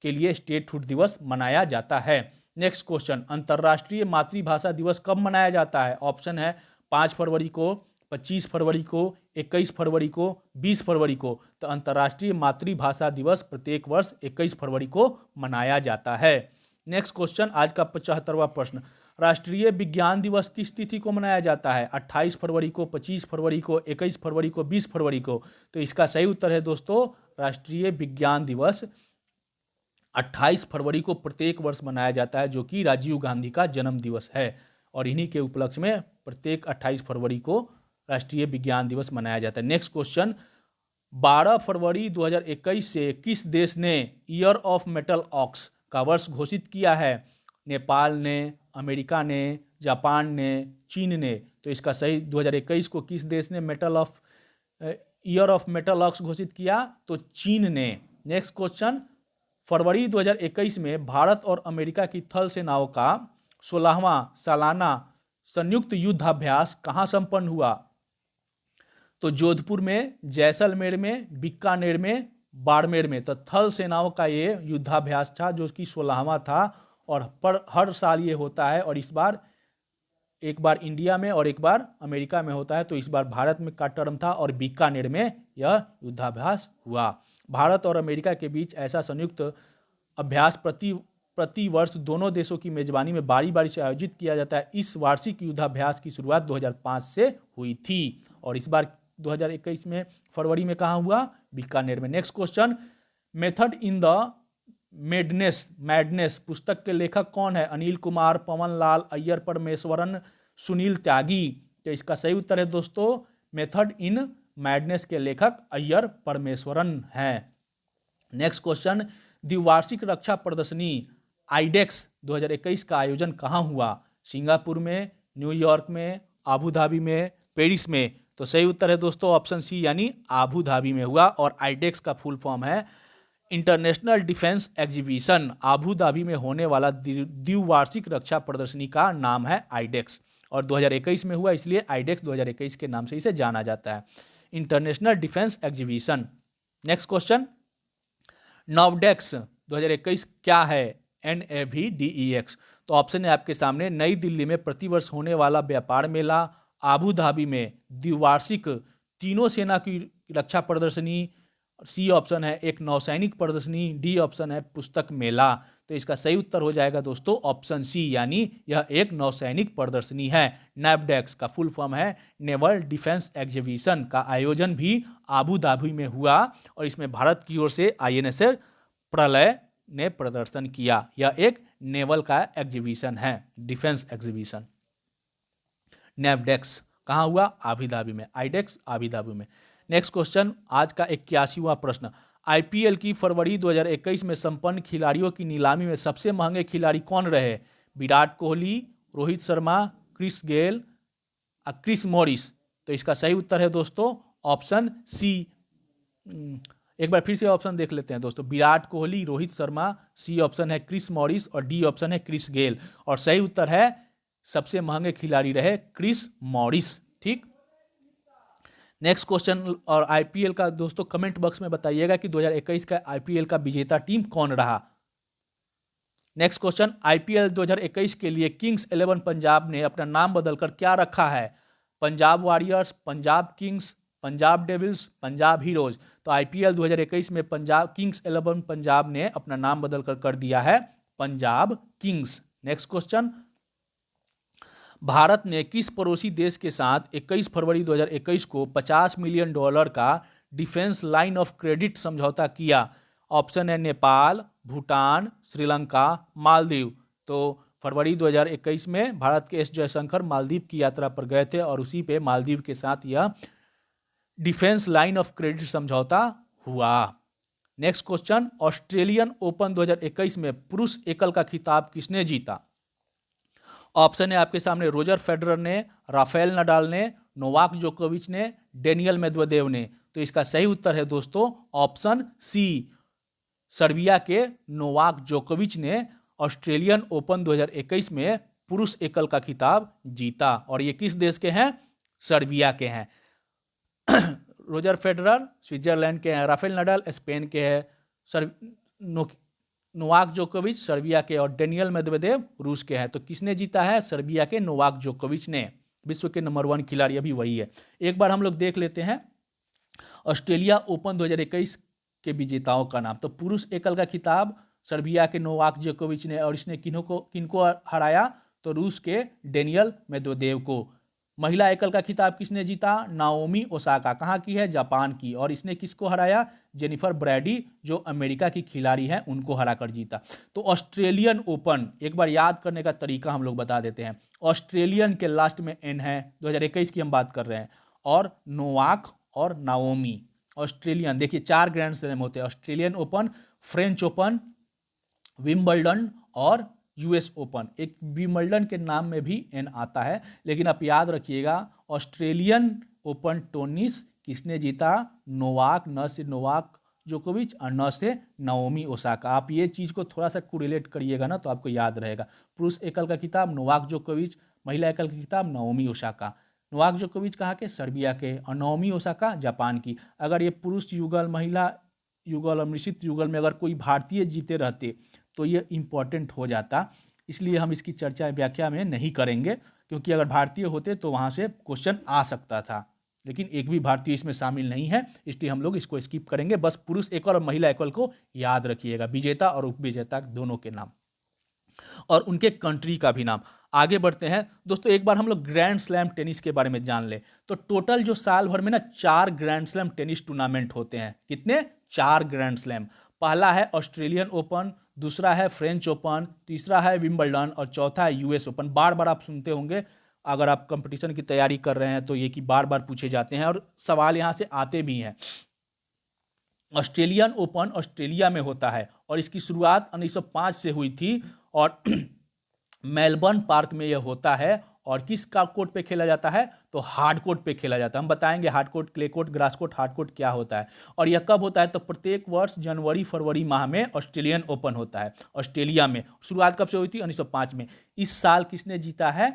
Speaker 2: के लिए स्टेटहुड दिवस मनाया जाता है। नेक्स्ट क्वेश्चन, अंतर्राष्ट्रीय मातृभाषा दिवस कब मनाया जाता है? ऑप्शन है 5 फरवरी को, 25 फरवरी को, 21 फरवरी को, 20 फरवरी को। तो अंतर्राष्ट्रीय मातृभाषा दिवस प्रत्येक वर्ष 21 फरवरी को मनाया जाता है। नेक्स्ट क्वेश्चन, आज का 75वां प्रश्न, राष्ट्रीय विज्ञान दिवस किस तिथि को मनाया जाता है? 28 फरवरी को, 25 फरवरी को, 21 फरवरी को, 20 फरवरी को। तो इसका सही उत्तर है दोस्तों राष्ट्रीय विज्ञान दिवस 28 फरवरी को प्रत्येक वर्ष मनाया जाता है, जो कि राजीव गांधी का जन्म दिवस है। और इन्हीं के उपलक्ष्य में प्रत्येक 28 फरवरी को राष्ट्रीय विज्ञान दिवस मनाया जाता है। नेक्स्ट क्वेश्चन, 12 फरवरी 2021 से किस देश ने ईयर ऑफ मेटल ऑक्स का वर्ष घोषित किया है? नेपाल ने, अमेरिका ने, जापान ने, चीन ने। तो इसका सही 2021 को किस देश ने ईयर ऑफ मेटल ऑक्स घोषित किया? तो चीन ने। नेक्स्ट क्वेश्चन, फरवरी 2021 में भारत और अमेरिका की थल सेनाओं का 16वां सालाना संयुक्त युद्धाभ्यास कहाँ संपन्न हुआ? तो जोधपुर में, जैसलमेर में, बीकानेर में, बाड़मेर में। तो थल सेनाओं का ये युद्धाभ्यास था जो कि 16वां था और हर साल ये होता है। और इस बार एक बार इंडिया में और एक बार अमेरिका में होता है। तो इस बार भारत में का टर्म था और बीकानेर में यह युद्धाभ्यास हुआ। भारत और अमेरिका के बीच ऐसा संयुक्त अभ्यास प्रति वर्ष दोनों देशों की मेजबानी में बारी बारी से आयोजित किया जाता है। इस वार्षिक युद्धाभ्यास की शुरुआत 2005 से हुई थी और इस बार 2021 में फरवरी में कहाँ हुआ? बीकानेर में। Next question, method in the madness पुस्तक के लेखक कौन है? अनिल कुमार, पवन लाल, अय्यर परमेश्वरन, सुनील त्यागी। तो इसका सही उत्तर है दोस्तों मेथड इन मैडनेस के लेखक अय्यर परमेश्वरन हैं। नेक्स्ट क्वेश्चन, द्विवार्षिक रक्षा प्रदर्शनी आईडेक्स 2021 का आयोजन कहाँ हुआ? सिंगापुर में, न्यूयॉर्क में, आबू धाबी में, पेरिस में। तो सही उत्तर है दोस्तों ऑप्शन सी यानी आबू धाबी में हुआ। और आईडेक्स का फुल फॉर्म है international defence exhibition. Abu Dhabi में होने वाला द्विवार्षिक रक्षा प्रदर्शनी का नाम है आईडेक्स और 2021 में हुआ, इसलिए आईडेक्स 2021 के नाम से इसे जाना जाता है, international defence exhibition. Next question, NAVDEX 2021 क्या है? NAVDEX। तो ऑप्शन है आपके सामने, नई दिल्ली में प्रतिवर्ष होने वाला व्यापार मेला, आबू धाबी में द्विवार्षिक तीनों सेना की रक्षा प्रदर्शनी, सी ऑप्शन है एक नौसैनिक प्रदर्शनी, डी ऑप्शन है पुस्तक मेला। तो इसका सही उत्तर हो जाएगा दोस्तों ऑप्शन सी यानी यह एक नौसैनिक प्रदर्शनी है। नैवडेक्स का फुल फॉर्म है नेवल डिफेंस एग्जीबिशन का आयोजन भी आबू धाबी में हुआ और इसमें भारत की ओर से INS प्रलय ने प्रदर्शन किया। यह एक नेवल का एग्जीबिशन है, डिफेंस एग्जीबिशन। नैवडेक्स कहाँ हुआ? आबू धाबी में। आईडेक्स आबू धाबी में। नेक्स्ट क्वेश्चन, आज का 81वां प्रश्न, IPL की फरवरी 2021 में संपन्न खिलाड़ियों की नीलामी में सबसे महंगे खिलाड़ी कौन रहे? Virat Kohli, Rohit Sharma, Chris Gayle, Chris Morris. तो इसका सही उत्तर है दोस्तों ऑप्शन सी। एक बार फिर से ऑप्शन देख लेते हैं दोस्तों, विराट कोहली, रोहित शर्मा, सी ऑप्शन है क्रिस मॉरिस और डी ऑप्शन है क्रिस गेल। और सही उत्तर है सबसे महंगे खिलाड़ी रहे क्रिस मॉरिस। ठीक, नेक्स्ट क्वेश्चन, और IPL का दोस्तों कमेंट बॉक्स में बताइएगा कि 2021 का IPL का विजेता टीम कौन रहा। नेक्स्ट क्वेश्चन, IPL 2021 के लिए किंग्स 11 पंजाब ने अपना नाम बदलकर क्या रखा है? Punjab Warriors, Punjab Kings, Punjab Devils, Punjab Heroes. तो तो IPL 2021 में पंजाब किंग्स 11 पंजाब ने अपना नाम बदल कर दिया है Punjab Kings. Next question, Bharat ने किस पड़ोसी देश के साथ 21 फरवरी 2021 को $50 मिलियन का डिफेंस लाइन ऑफ क्रेडिट समझौता किया? ऑप्शन है नेपाल, भूटान, श्रीलंका, मालदीव। तो फरवरी 2021 में भारत के एस जयशंकर मालदीव की यात्रा पर गए थे और उसी पे मालदीव के साथ यह डिफेंस लाइन ऑफ क्रेडिट समझौता हुआ। नेक्स्ट क्वेश्चन, ऑस्ट्रेलियन ओपन 2021 में पुरुष एकल का खिताब किसने जीता? ऑप्शन है आपके सामने, रोजर फेडरर ने, राफेल नडाल ने, नोवाक जोकोविच ने, डेनियल मेदवेदेव ने। तो इसका सही उत्तर है दोस्तों ऑप्शन सी, सर्बिया के नोवाक जोकोविच ने ऑस्ट्रेलियन ओपन 2021 में पुरुष एकल का खिताब जीता। और ये किस देश के हैं? सर्बिया के हैं। रोजर फेडरर स्विट्जरलैंड के हैं, राफेल नडाल स्पेन के हैं, नोवाक जोकोविच सर्बिया के और डेनियल मेदवेदेव रूस के हैं। तो किसने जीता है? सर्बिया के नोवाक जोकोविच ने। विश्व के नंबर 1 खिलाड़ी अभी वही है। एक बार हम लोग देख लेते हैं ऑस्ट्रेलिया ओपन 2021 के विजेताओं का नाम। तो पुरुष एकल का खिताब सर्बिया के नोवाक जोकोविच ने, और इसने किनको हराया? तो रूस के डेनियल मेदवेदेव को। महिला एकल का खिताब किसने जीता? Naomi Osaka. कहाँ की है? जापान की। और इसने किसको हराया? जेनिफर ब्रैडी जो अमेरिका की खिलाड़ी हैं उनको हराकर जीता। तो ऑस्ट्रेलियन ओपन एक बार याद करने का तरीका हम लोग बता देते हैं। ऑस्ट्रेलियन के लास्ट में एन है, 2021 की हम बात कर रहे हैं, और नोवाक और नाओमी। ऑस्ट्रेलियन, देखिए 4 ग्रैंड स्लैम होते हैं, Australian open, French open, Wimbledon और यूएस ओपन। एक विंबलडन के नाम में भी एन आता है, लेकिन आप याद रखिएगा ऑस्ट्रेलियन ओपन टेनिस किसने जीता? नोवाक, न से नोवाक जोकोविच और न से नाओमी ओसाका। आप ये चीज़ को थोड़ा सा कोरिलेट करिएगा ना तो आपको याद रहेगा। पुरुष एकल का खिताब नोवाक जोकोविच, महिला एकल का खिताब नाओमी ओसाका। नोवाक जोकोविच कहाँ के? सर्बिया के, और नाओमी ओसाका जापान की। अगर ये पुरुष युगल, महिला युगल और मिश्रित युगल में अगर कोई भारतीय जीते रहते तो ये इम्पोर्टेंट हो जाता, इसलिए हम इसकी चर्चा व्याख्या में नहीं करेंगे, क्योंकि अगर भारतीय होते तो वहाँ से क्वेश्चन आ सकता था, लेकिन एक भी भारतीय इसमें शामिल नहीं है, इसलिए हम लोग इसको स्किप करेंगे। बस पुरुष एकल और महिला एकल को याद रखिएगा, विजेता और उपविजेता दोनों के नाम और उनके कंट्री का भी नाम। आगे बढ़ते हैं दोस्तों, एक बार हम लोग ग्रैंड स्लैम टेनिस के बारे में जान ले। तो टोटल जो साल भर में ना 4 ग्रैंड स्लैम टेनिस टूर्नामेंट होते हैं। कितने? 4 ग्रैंड स्लैम। पहला है ऑस्ट्रेलियन ओपन, दूसरा है फ्रेंच ओपन, तीसरा है विंबलडन और चौथा है यूएस ओपन। बार बार आप सुनते होंगे अगर आप कंपटीशन की तैयारी कर रहे हैं तो ये कि बार बार पूछे जाते हैं और सवाल यहाँ से आते भी हैं। ऑस्ट्रेलियन ओपन ऑस्ट्रेलिया में होता है और इसकी शुरुआत 1905 से हुई थी और मेलबर्न पार्क में यह होता है। और किस का कोर्ट पे खेला जाता है? तो हार्ड कोर्ट पे खेला जाता है। हम बताएंगे hard court, clay court, grass court, hard court क्या होता है और यह कब होता है। तो प्रत्येक वर्ष जनवरी फरवरी माह में ऑस्ट्रेलियन ओपन होता है ऑस्ट्रेलिया में। शुरुआत कब से हुई थी? 1905 में। इस साल किसने जीता है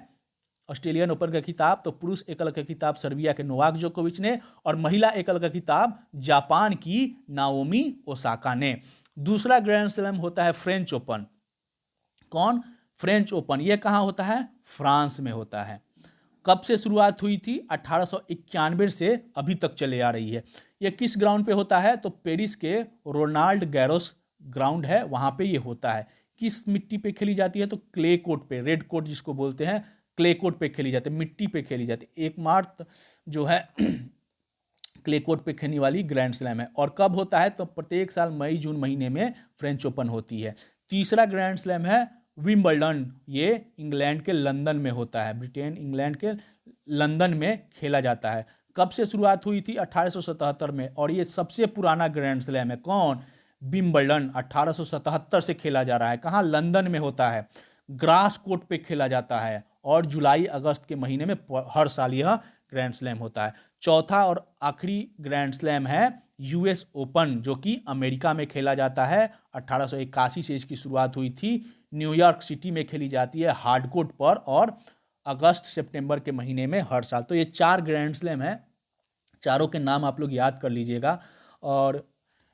Speaker 2: ऑस्ट्रेलियन ओपन का खिताब? तो पुरुष एकल का खिताब सर्बिया के नोवाक जोकोविच ने और महिला एकल का खिताब जापान की नाओमी ओसाका ने। दूसरा ग्रैंड स्लैम होता है फ्रेंच ओपन। कौन? French open. यह कहाँ होता है? फ्रांस में होता है। कब से शुरुआत हुई थी? 1891 से अभी तक चले आ रही है। यह किस ग्राउंड पे होता है? तो पेरिस के रोनाल्ड गैरोस ग्राउंड है, वहां पे ये होता है। किस मिट्टी पे खेली जाती है? तो क्ले कोर्ट पे, रेड कोर्ट जिसको बोलते हैं, क्ले कोर्ट पे खेली जाती है, मिट्टी पे खेली जाती है। एकमात्र जो है क्ले कोर्ट पे खेलने वाली ग्रैंड स्लैम है। और कब होता है? तो प्रत्येक साल मई जून महीने में फ्रेंच ओपन होती है। तीसरा ग्रैंड स्लैम है विंबलडन। ये इंग्लैंड के लंदन में होता है, ब्रिटेन इंग्लैंड के लंदन में खेला जाता है। कब से शुरुआत हुई थी? 1877 में। और ये सबसे पुराना ग्रैंड स्लैम है। कौन? विंबलडन। 1877 से खेला जा रहा है। कहाँ? लंदन में होता है। ग्रास कोर्ट पे खेला जाता है और जुलाई अगस्त के महीने में हर साल यह ग्रैंड स्लैम होता है। चौथा और आखिरी ग्रैंड स्लैम है यूएस ओपन, जो कि अमेरिका में खेला जाता है। 1881 से इसकी शुरुआत हुई थी। न्यूयॉर्क सिटी में खेली जाती है हार्ड कोर्ट पर और अगस्त सितंबर के महीने में हर साल। तो ये 4 ग्रैंड स्लैम है, चारों के नाम आप लोग याद कर लीजिएगा। और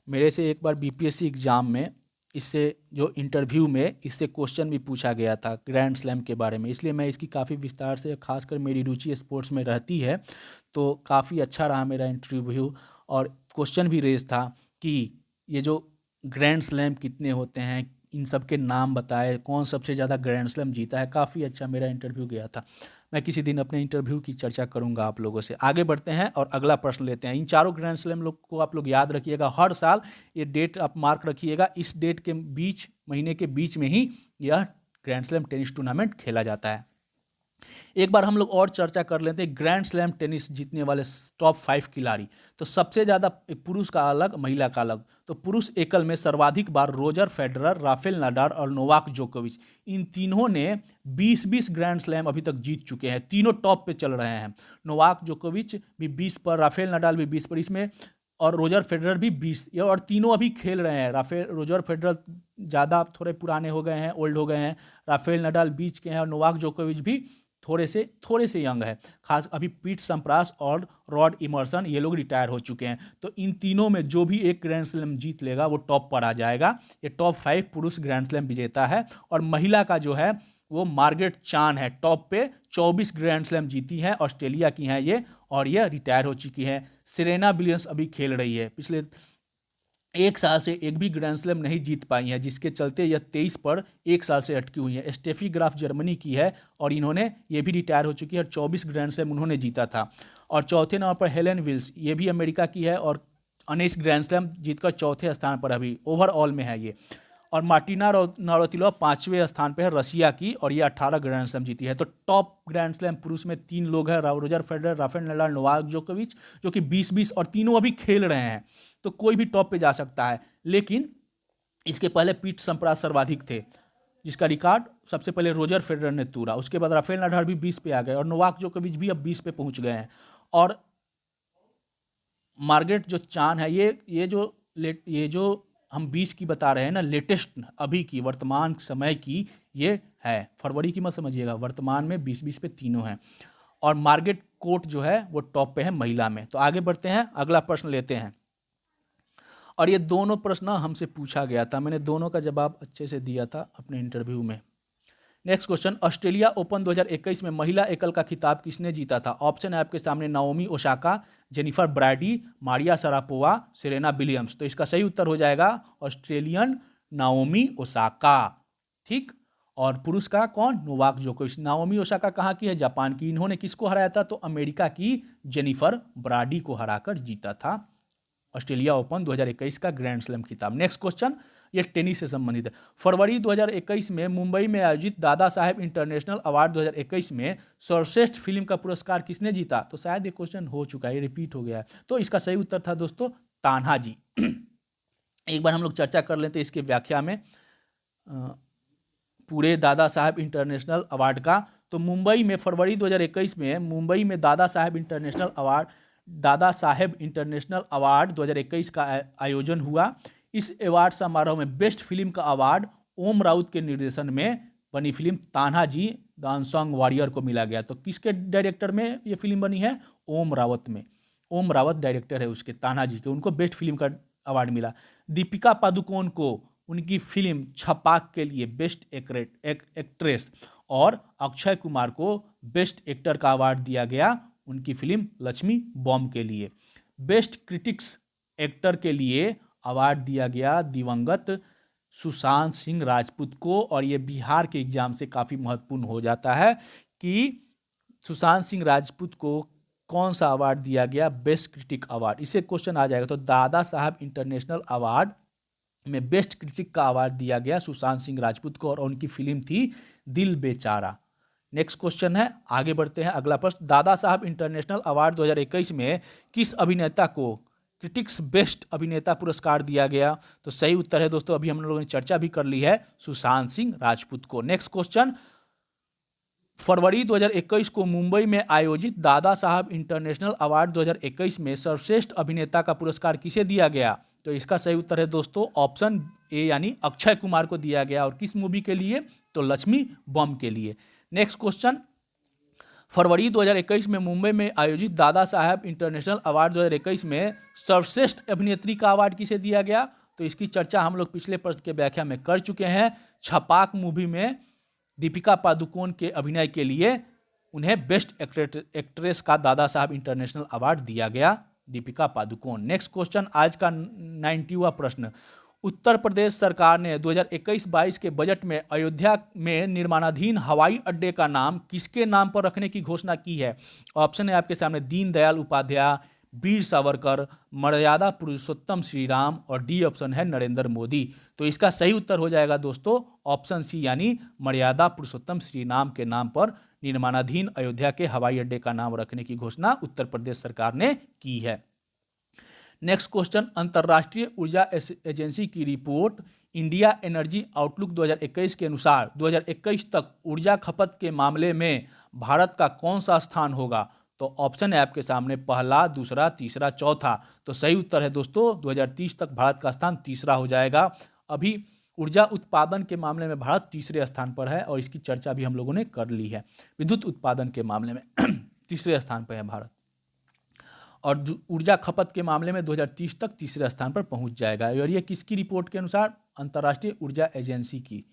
Speaker 2: मेरे से एक बार बीपीएससी एग्जाम में इससे जो इंटरव्यू में इससे क्वेश्चन भी पूछा गया था ग्रैंड स्लैम के बारे में, इसलिए मैं इसकी काफ़ी विस्तार से, खासकर मेरी रुचि स्पोर्ट्स में रहती है तो काफ़ी अच्छा रहा मेरा इंटरव्यू। और क्वेश्चन भी रेज था कि ये जो ग्रैंड स्लैम कितने होते हैं, इन सब के नाम बताए, कौन सबसे ज़्यादा ग्रैंड स्लैम जीता है। काफ़ी अच्छा मेरा इंटरव्यू गया था। मैं किसी दिन अपने इंटरव्यू की चर्चा करूंगा आप लोगों से। आगे बढ़ते हैं और अगला प्रश्न लेते हैं। इन चारों ग्रैंड स्लैम लोग को आप लोग याद रखिएगा, हर साल ये डेट आप मार्क रखिएगा, इस डेट के बीच, महीने के बीच में ही यह ग्रैंड स्लैम टेनिस टूर्नामेंट खेला जाता है। एक बार हम लोग और चर्चा कर लेते हैं ग्रैंड स्लैम टेनिस जीतने वाले टॉप 5 खिलाड़ी। तो सबसे ज़्यादा पुरुष का अलग, महिला का अलग। तो पुरुष एकल में सर्वाधिक बार रोजर फेडरर, राफेल नाडाल और नोवाक जोकोविच, इन तीनों ने 20-20 ग्रैंड स्लैम अभी तक जीत चुके हैं। तीनों टॉप पे चल रहे हैं। नोवाक जोकोविच भी 20 पर, राफेल नाडाल भी 20 पर, इसमें और रोजर फेडरर भी 20, और तीनों अभी खेल रहे हैं। रोजर फेडरर ज़्यादा थोड़े पुराने हो गए हैं, ओल्ड हो गए हैं। राफेल नाडाल बीच के हैं और नोवाक जोकोविच भी थोड़े से यंग है। खास अभी पीट सम्प्रास और रॉड इमर्सन ये लोग रिटायर हो चुके हैं। तो इन तीनों में जो भी एक ग्रैंड स्लैम जीत लेगा वो टॉप पर आ जाएगा। ये टॉप 5 पुरुष ग्रैंड स्लैम विजेता है। और महिला का जो है वो मार्गरेट चान है, टॉप पे 24 ग्रैंड स्लैम जीती हैं, ऑस्ट्रेलिया की हैं ये, और ये रिटायर हो चुकी है। सेरेना विलियम्स अभी खेल रही है, पिछले एक साल से एक भी ग्रैंड स्लैम नहीं जीत पाई है, जिसके चलते यह 23 पर एक साल से अटकी हुई है। स्टेफी ग्राफ जर्मनी की है और इन्होंने ये भी रिटायर हो चुकी है और 24 ग्रैंड स्लैम उन्होंने जीता था। और चौथे नंबर पर हेलेन विल्स, ये भी अमेरिका की है और 19 ग्रैंड स्लैम जीतकर चौथे स्थान पर अभी ओवरऑल में है ये। और मार्टिना नावरातिलोवा 5वें स्थान पर है, रशिया की, और ये 18 ग्रैंड स्लैम जीती है। तो टॉप ग्रैंड स्लैम पुरुष में 3 लोग हैं, Roger Federer, Rafale Nadal, Novak जोकोविच, जो कि 20-20 और तीनों अभी खेल रहे हैं। तो कोई भी टॉप पे जा सकता है। लेकिन इसके पहले पीट सम्प्रास सर्वाधिक थे, जिसका रिकॉर्ड सबसे पहले रोजर फेडरर ने तोड़ा। उसके बाद राफेल नाडाल भी 20 पे आ गए और नोवाक जोकोविच भी अब 20 पे पहुंच गए हैं। और मार्गरेट जो चान है, ये जो हम 20 की बता रहे हैं ना, लेटेस्ट अभी की वर्तमान समय की ये है, फरवरी की मत समझिएगा, वर्तमान में 20-20 पे तीनों हैं। और मार्गरेट कोर्ट जो है वो टॉप पे है महिला में। तो आगे बढ़ते हैं, अगला प्रश्न लेते हैं। और ये दोनों प्रश्न हमसे पूछा गया था, मैंने दोनों का जवाब अच्छे से दिया था अपने इंटरव्यू में। नेक्स्ट क्वेश्चन, ऑस्ट्रेलिया ओपन 2021 में महिला एकल का खिताब किसने जीता था? ऑप्शन है आपके सामने, Naomi Osaka, Jennifer Brady, Maria Sharapova, Serena Williams. तो इसका सही उत्तर हो जाएगा ऑस्ट्रेलियन नाओमी ओसाका। ठीक। और पुरुष का कौन? नोवाक जोकोविच। नाओमी ओसाका कहाँ की है? जापान की। इन्होंने किसको हराया था? तो अमेरिका की जेनिफर ब्राडी को हराकर जीता था ऑस्ट्रेलिया ओपन 2021 का ग्रैंड स्लैम खिताब। नेक्स्ट क्वेश्चन, ये टेनिस से संबंधित है। फरवरी 2021 में मुंबई में आयोजित दादा साहेब इंटरनेशनल अवार्ड 2021 में सर्वश्रेष्ठ फिल्म का पुरस्कार किसने जीता? तो शायद ये क्वेश्चन हो चुका है, रिपीट हो गया है। तो इसका सही उत्तर था दोस्तों तान्हाजी। एक बार हम लोग चर्चा कर लेते हैं इसके व्याख्या में पूरे दादा साहेब इंटरनेशनल अवार्ड का। तो मुंबई में फरवरी 2021 में मुंबई में दादा साहेब इंटरनेशनल अवार्ड 2021 का आयोजन हुआ। इस अवार्ड समारोह में बेस्ट फिल्म का अवार्ड ओम राउत के निर्देशन में बनी film Tanhaji the unsung warrior को मिला गया। तो किसके डायरेक्टर में ये फिल्म बनी है? ओम रावत में। ओम रावत डायरेक्टर है उसके, तान्हाजी के, उनको बेस्ट फिल्म का अवार्ड मिला। दीपिका पादुकोण को उनकी फिल्म छपाक के लिए बेस्ट एक्ट्रेस, और अक्षय कुमार को बेस्ट एक्टर का अवार्ड दिया गया उनकी फिल्म लक्ष्मी बॉम्ब के लिए। बेस्ट क्रिटिक्स एक्टर के लिए अवार्ड दिया गया दिवंगत सुशांत सिंह राजपूत को। और ये बिहार के एग्जाम से काफ़ी महत्वपूर्ण हो जाता है कि सुशांत सिंह राजपूत को कौन सा अवार्ड दिया गया? Best critic award. इससे क्वेश्चन आ जाएगा। तो दादा साहब इंटरनेशनल अवार्ड में बेस्ट क्रिटिक का अवार्ड दिया गया सुशांत सिंह राजपूत को, और उनकी फिल्म थी दिल बेचारा। नेक्स्ट क्वेश्चन है, आगे बढ़ते हैं, अगला प्रश्न, दादा साहब इंटरनेशनल अवार्ड 2021 में किस अभिनेता को क्रिटिक्स बेस्ट अभिनेता पुरस्कार दिया गया? तो सही उत्तर है दोस्तों, अभी हम लोगों ने चर्चा भी कर ली है, सुशांत सिंह राजपूत को। नेक्स्ट क्वेश्चन, फरवरी 2021 को मुंबई में आयोजित दादा साहब इंटरनेशनल अवार्ड 2021 में सर्वश्रेष्ठ अभिनेता का पुरस्कार किसे दिया गया? तो इसका सही उत्तर है दोस्तों ऑप्शन ए, यानी अक्षय कुमार को दिया गया। और किस मूवी के लिए? तो लक्ष्मी बॉम्ब के लिए। नेक्स्ट क्वेश्चन, फरवरी 2021 में मुंबई में आयोजित दादा साहब इंटरनेशनल अवार्ड 2021 में सर्वश्रेष्ठ अभिनेत्री का अवार्ड किसे दिया गया? तो इसकी चर्चा हम लोग पिछले प्रश्न के व्याख्या में कर चुके हैं। छपाक मूवी में दीपिका पादुकोण के अभिनय के लिए उन्हें बेस्ट एक्ट्रेस का दादा साहब इंटरनेशनल अवार्ड दिया गया दीपिका पादुकोण। नेक्स्ट क्वेश्चन, आज का 90वां प्रश्न। उत्तर प्रदेश सरकार ने 2021-22 के बजट में अयोध्या में निर्माणाधीन हवाई अड्डे का नाम किसके नाम पर रखने की घोषणा की है? ऑप्शन है आपके सामने दीनदयाल उपाध्याय, वीर सावरकर, मर्यादा पुरुषोत्तम श्री राम और डी ऑप्शन है नरेंद्र मोदी। तो इसका सही उत्तर हो जाएगा दोस्तों ऑप्शन सी यानी मर्यादा पुरुषोत्तम श्री राम के नाम पर निर्माणाधीन अयोध्या के हवाई अड्डे का नाम रखने की घोषणा उत्तर प्रदेश सरकार ने की है। नेक्स्ट क्वेश्चन, अंतर्राष्ट्रीय ऊर्जा एजेंसी की रिपोर्ट इंडिया एनर्जी आउटलुक 2021 के अनुसार 2021 तक ऊर्जा खपत के मामले में भारत का कौन सा स्थान होगा? तो ऑप्शन है आपके सामने पहला, दूसरा, तीसरा, चौथा। तो सही उत्तर है दोस्तों 2030 तक भारत का स्थान तीसरा हो जाएगा। अभी ऊर्जा उत्पादन के मामले में भारत तीसरे स्थान पर है और इसकी चर्चा भी हम लोगों ने कर ली है। विद्युत उत्पादन के मामले में तीसरे स्थान पर है भारत और ऊर्जा खपत के मामले में 2030 तक तीसरे स्थान पर पहुंच जाएगा। और ये किसकी रिपोर्ट के अनुसार? अंतर्राष्ट्रीय ऊर्जा एजेंसी की।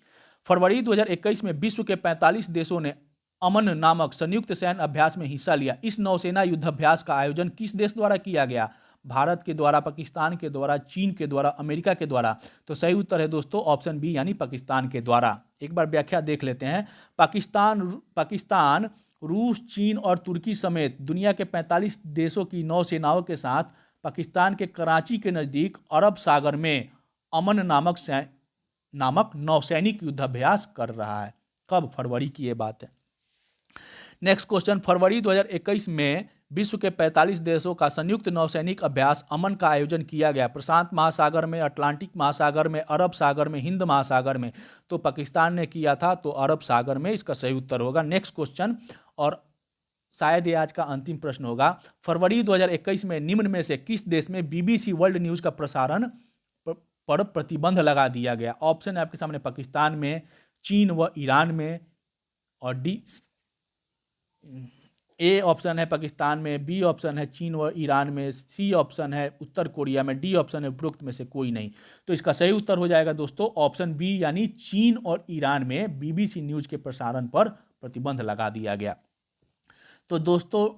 Speaker 2: फरवरी 2021 में विश्व के 45 देशों ने अमन नामक संयुक्त सैन्य अभ्यास में हिस्सा लिया। इस नौसेना युद्धाभ्यास का आयोजन किस देश द्वारा किया गया? भारत के द्वारा, पाकिस्तान के द्वारा, चीन के द्वारा, अमेरिका के द्वारा। तो सही उत्तर है दोस्तों ऑप्शन बी यानी पाकिस्तान के द्वारा। एक बार व्याख्या देख लेते हैं। पाकिस्तान, रूस, चीन और तुर्की समेत दुनिया के 45 देशों की नौसेनाओं के साथ पाकिस्तान के कराची के नज़दीक अरब सागर में अमन नामक नौसैनिक युद्धाभ्यास कर रहा है। कब? फरवरी की ये बात है। नेक्स्ट क्वेश्चन, फरवरी 2021 में विश्व के 45 देशों का संयुक्त नौसैनिक अभ्यास अमन का आयोजन किया गया। प्रशांत महासागर में, अटलांटिक महासागर में, अरब सागर में, हिंद महासागर में। तो पाकिस्तान ने किया था तो अरब सागर में इसका सही उत्तर होगा। नेक्स्ट क्वेश्चन, और शायद ये आज का अंतिम प्रश्न होगा। फरवरी 2021 में निम्न में से किस देश में BBC वर्ल्ड न्यूज़ का प्रसारण पर प्रतिबंध लगा दिया गया? ऑप्शन है आपके सामने पाकिस्तान में, चीन व ईरान में और डी ए ऑप्शन है पाकिस्तान में, बी ऑप्शन है चीन व ईरान में, सी ऑप्शन है उत्तर कोरिया में, डी ऑप्शन है उपरोक्त में से कोई नहीं। तो इसका सही उत्तर हो जाएगा दोस्तों ऑप्शन बी यानी चीन और ईरान में BBC न्यूज़ के प्रसारण पर प्रतिबंध लगा दिया गया। तो दोस्तों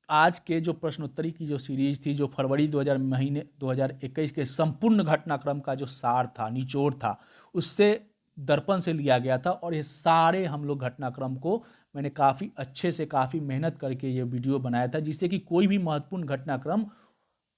Speaker 2: आज के जो प्रश्नोत्तरी की जो सीरीज थी, जो फरवरी 2021 के संपूर्ण घटनाक्रम का जो सार था, निचोड़ था, उससे दर्पण से लिया गया था और ये सारे हम लोग घटनाक्रम को मैंने काफ़ी अच्छे से, काफ़ी मेहनत करके ये वीडियो बनाया था जिससे कि कोई भी महत्वपूर्ण घटनाक्रम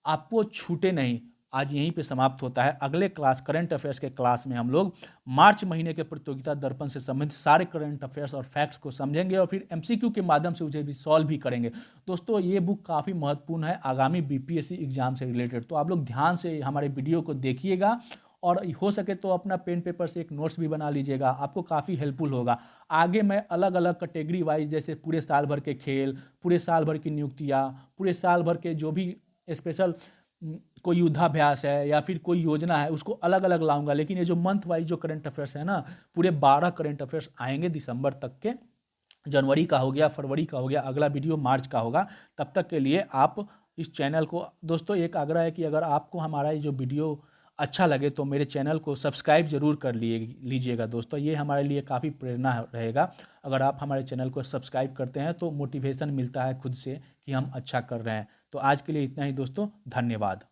Speaker 2: आपको छूटे नहीं। आज यहीं पे समाप्त होता है। अगले क्लास करंट अफेयर्स के क्लास में हम लोग मार्च महीने के प्रतियोगिता दर्पण से संबंधित सारे करंट अफेयर्स और फैक्ट्स को समझेंगे और फिर MCQ के माध्यम से उसे भी सॉल्व भी करेंगे। दोस्तों ये बुक काफ़ी महत्वपूर्ण है आगामी BPSC एग्जाम से रिलेटेड, तो आप लोग ध्यान से हमारे वीडियो को देखिएगा और हो सके तो अपना पेन पेपर से एक नोट्स भी बना लीजिएगा, आपको काफ़ी हेल्पफुल होगा। आगे मैं अलग अलग कैटेगरी वाइज, जैसे पूरे साल भर के खेल, पूरे साल भर की नियुक्तियाँ, पूरे साल भर के जो भी स्पेशल कोई युद्धाभ्यास है या फिर कोई योजना है, उसको अलग अलग लाऊंगा। लेकिन ये जो मंथ वाइज जो करंट अफेयर्स है ना, पूरे 12 करंट अफेयर्स आएंगे दिसंबर तक के। जनवरी का हो गया, फरवरी का हो गया, अगला वीडियो मार्च का होगा। तब तक के लिए आप इस चैनल को, दोस्तों एक आग्रह है कि अगर आपको हमारा ये जो वीडियो अच्छा लगे तो मेरे चैनल को सब्सक्राइब जरूर कर लीजिएगा दोस्तों। ये हमारे लिए काफ़ी प्रेरणा रहेगा। अगर आप हमारे चैनल को सब्सक्राइब करते हैं तो मोटिवेशन मिलता है खुद से कि हम अच्छा कर रहे हैं। तो आज के लिए इतना ही दोस्तों, धन्यवाद।